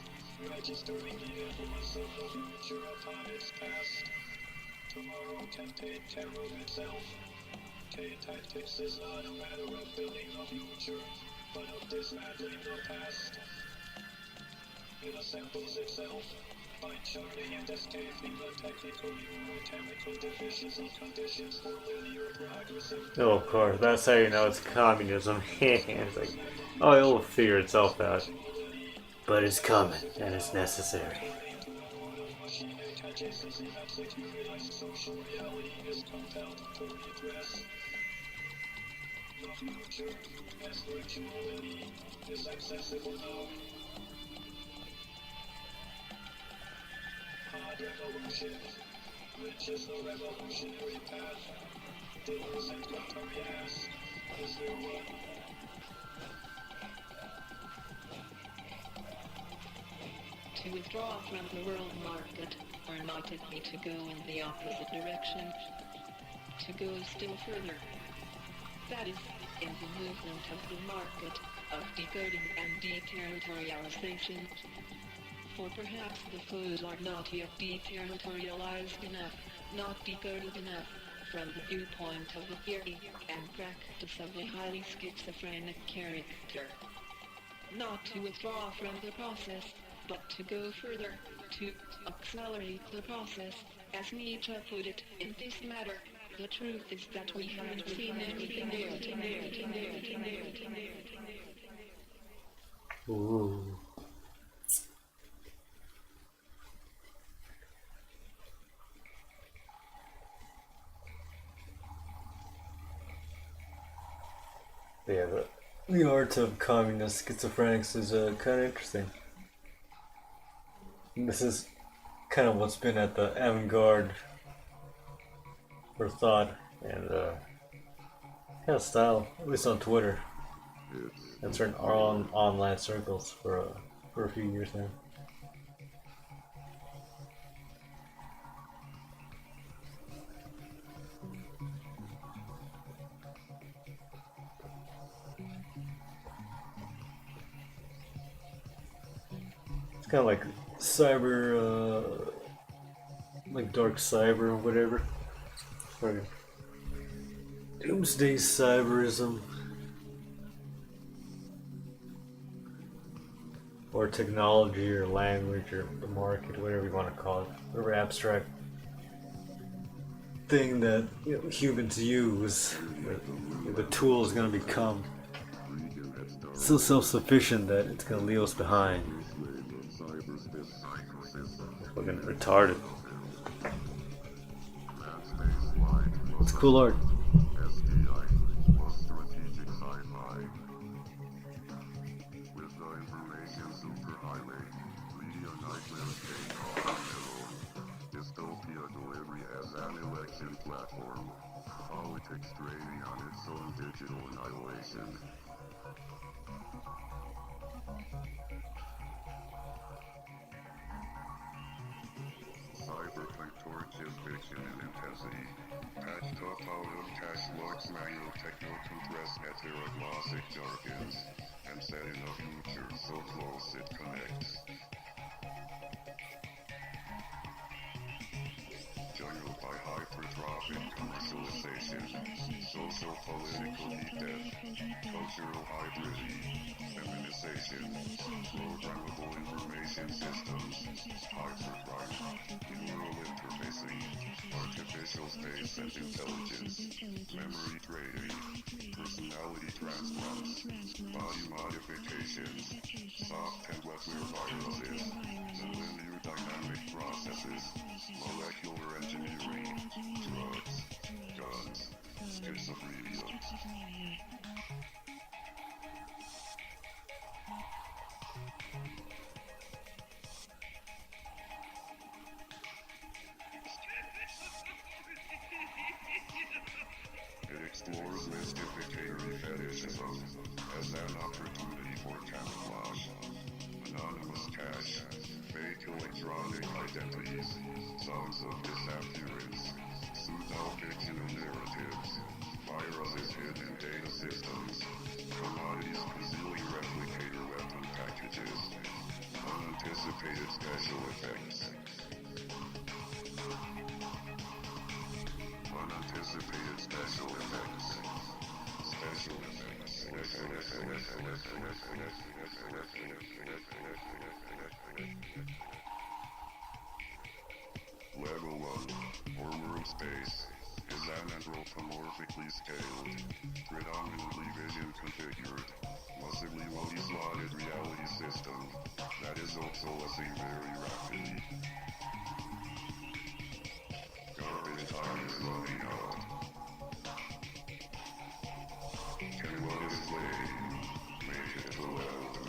registering the influence of the future upon its past. Tomorrow can take care of itself. K-tactics is not a matter of building the future, but of dismantling the past. It assembles itself by charting and escaping the technical neurochemical deficiency conditions for linear progressive. Oh, of course. That's how you know it's communism. It's like, oh, it'll figure itself out. But it's coming, and it's necessary. Social reality is compelled to redress. The future, as virtuality, is accessible now. Hard revolution, which is the revolutionary path. Dealers and contrarians, is there one? To withdraw from the world market, or might it be to go in the opposite direction? To go still further. That is, in the movement of the market, of decoding and deterritorialization. For perhaps the foes are not yet deterritorialized enough, not decoded enough, from the viewpoint of the theory and practice of the highly schizophrenic character. Not to withdraw from the process, but to go further, to accelerate the process, As Nietzsche put it, in this matter, the truth is that we haven't seen anything there. Ooh. Yeah, the art of communist schizophrenics is kind of interesting. And this is kind of what's been at the avant-garde for thought and kind of style, at least on Twitter. And certain online circles for a few years now. It's kind of like cyber, like dark cyber or whatever. Or doomsday cyberism. Or technology or language or the market, whatever you want to call it. Whatever abstract thing that humans use, the tool is going to become so self-sufficient that it's going to leave us behind. Fucking retarded. It's cool art. Platform. Politics trading on its own digital annihilation. Cyberpunk torches fiction and intensity. Patch top out of cache logs manual techno compressed heteroglossic jargons. And set in a future so close it connects. Jungled by hypertrophic commercialization, social-political heat death, cultural hybridity, feminization, programmable information systems, hypercrime, neural interfacing, artificial space and intelligence, memory trading, personality transplants, body modifications, soft and wetware viruses, linear dynamic processes, molecular engineering, drugs, guns, schizophrenia. It explores mystificatory fetishism as an opportunity for camouflage, anonymous cache, fake electronic identities, songs of disappearance, pseudo-fictional narratives, viruses hidden in data systems, commodities concealing replicator weapon packages, unanticipated special effects. Unanticipated special effects. Special effects. Level 1, Horror Space, is an anthropomorphically scaled, predominantly vision configured, massively multi-slotted reality system that is obsolescing very rapidly. Garbage time is running out. Can what is laid make it to level 2?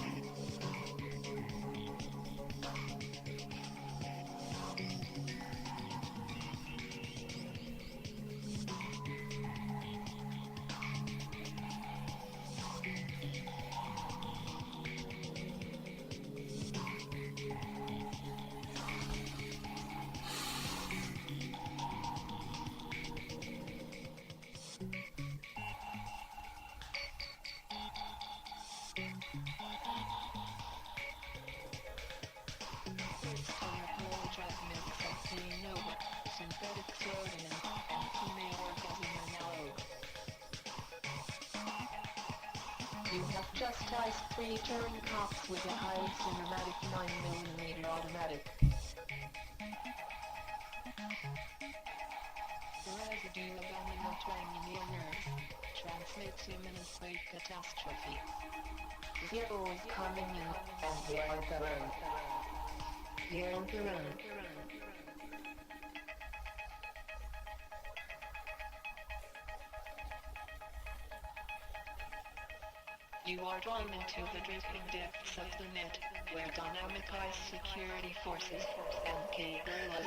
You have chastised 3 Turing cops with a highly cinematic 9mm automatic. abdominal twanging nerve. Transmits imminent catastrophe. Zero is coming in, and they are to run. They are to run. You are drawn into the drifting depths of the net, where dynamicized security forces and K-guerrillas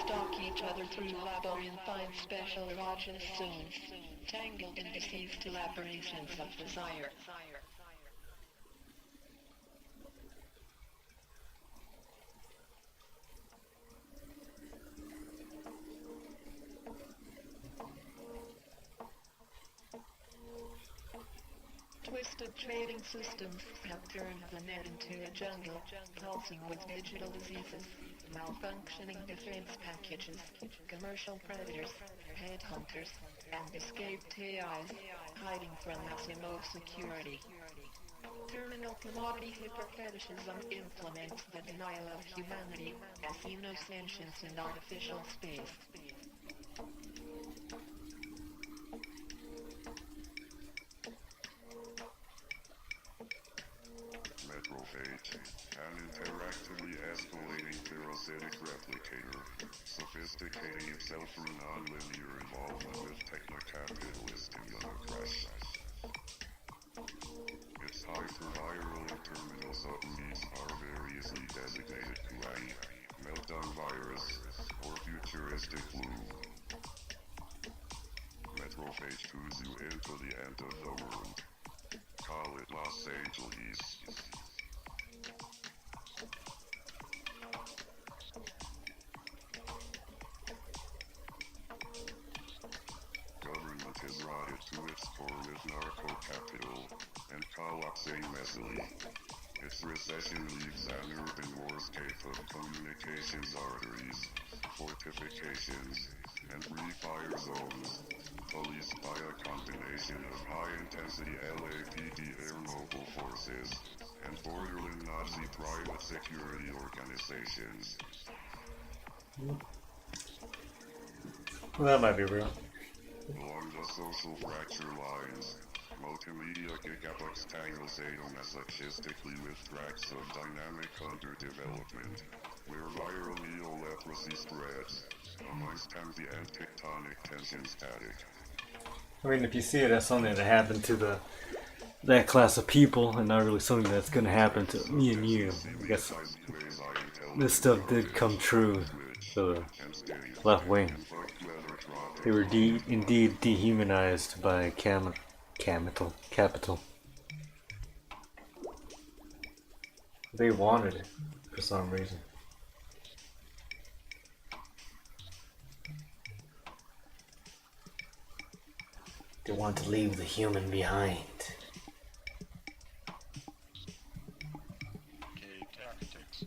stalk each other through labyrinthine specialized zones, tangled in deceased elaborations of desire. Twisted trading systems have turned the net into a jungle, pulsing with digital diseases, malfunctioning defense packages, commercial predators, headhunters, and escaped AIs, hiding from Massimo security. Terminal commodity hyperfetishism implements the denial of humanity as sentience in artificial space. Metrophage, an interactively escalating parasitic replicator, sophisticating itself through non-linear involvement with techno-capitalist aggression. Its hyperviral terminal subunits are variously designated QAI, meltdown virus, or futuristic flu. Metrophage moves you into the end of the world. Call it Los Angeles. Government is rotted to its core with narco-capital and collapsing messily. Its recession leaves an urban warscape of communications arteries, fortifications, and refire zones, policed by a combination of high-intensity LAPD air mobile forces and borderline Nazi private security organizations. Well, that might be real. Along the social fracture lines, multimedia gigabucks tangle sadomasochistically with tracks of dynamic underdevelopment, where viral neo-leprosy spreads, amongst ambient tectonic tension static. I mean, if you see it as something that happened to that class of people, and not really something that's gonna happen to me and you, I guess this stuff did come true to the left wing. They were indeed dehumanized by capital. They wanted it for some reason. They want to leave the human behind. K-tactics.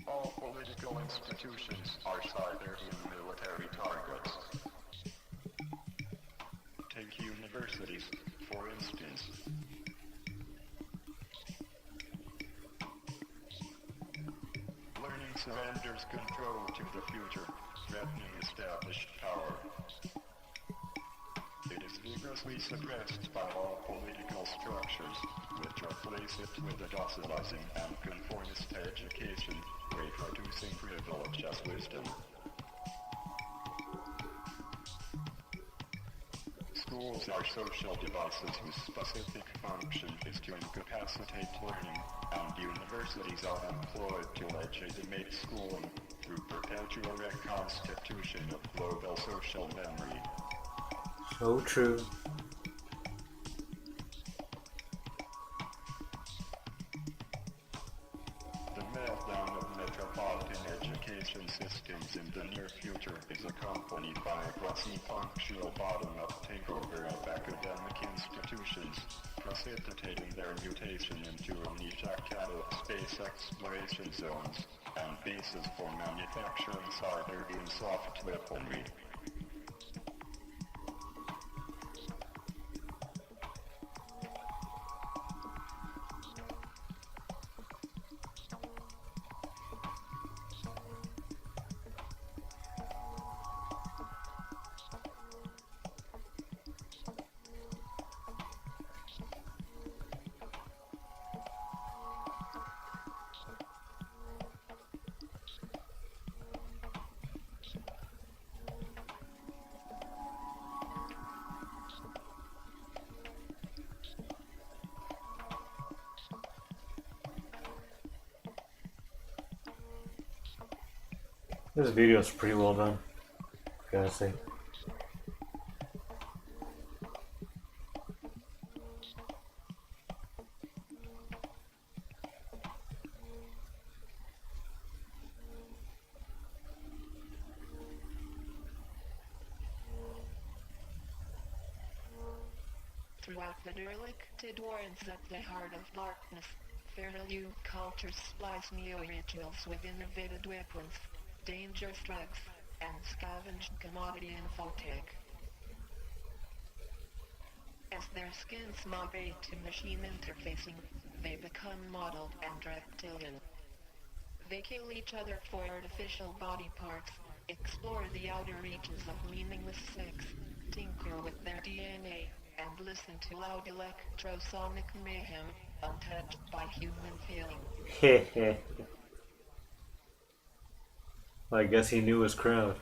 All political institutions are Siberian military targets. Take universities, for instance. Learning surrenders control to the future, threatening established power. It is vigorously suppressed by all political structures, which are placed with a docilizing and conformist education, reproducing privilege as wisdom. Schools are social devices whose specific function is to incapacitate learning, and universities are employed to legitimate schooling through perpetual reconstitution of global social memory. So true. The meltdown of metropolitan education systems in the near future is accompanied by a quasi-functional bottom-up takeover of academic institutions, precipitating their mutation into amnesia-cattle space exploration zones and bases for manufacturing Siberian soft weaponry. This video is pretty well done, gotta say. Throughout the derelict warrens at the heart of darkness, Fairview culture supplies new rituals with innovative weapons, dangerous drugs, and scavenged commodity infotech. As their skins migrate to machine interfacing, they become mottled and reptilian. They kill each other for artificial body parts, explore the outer reaches of meaningless sex, tinker with their DNA, and listen to loud electrosonic mayhem, untouched by human feeling. I guess he knew his crowd.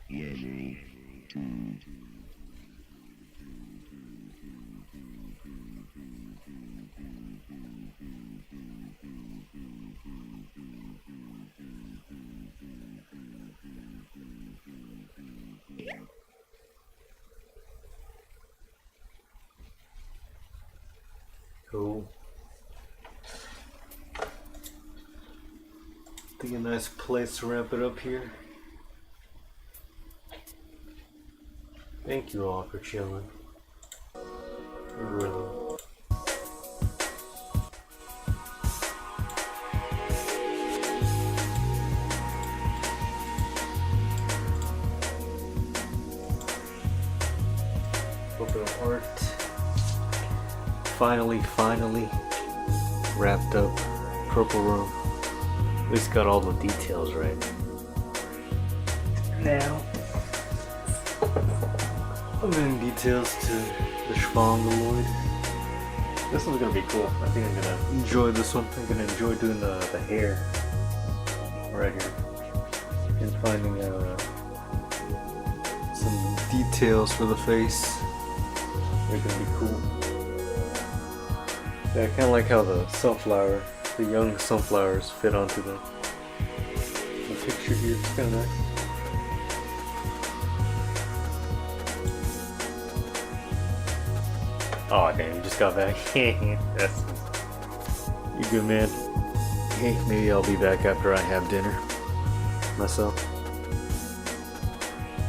Level 2. Cool. I think a nice place to wrap it up here. Thank you all for chilling. Really. Open art. Finally wrapped up Purple Room. At least got all the details right. Now I'm adding details to the Schwangaloid. This one's gonna be cool. I think I'm gonna enjoy this one. I'm gonna enjoy doing the hair right here and finding some details for the face. They're gonna be cool. Yeah, I kinda like how the young sunflowers fit onto the picture here. It's kinda nice. Oh damn, you just got back. That's you good, man. Hey, maybe I'll be back after I have dinner myself.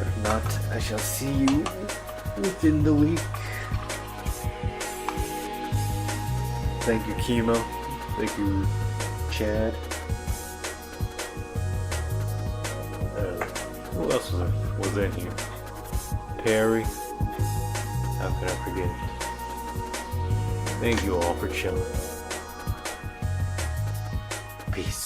If not, I shall see you within the week. Thank you, Chemo. Thank you, Chad. Who else was in here? Perry. How could I forget it? Thank you all for chilling. Peace.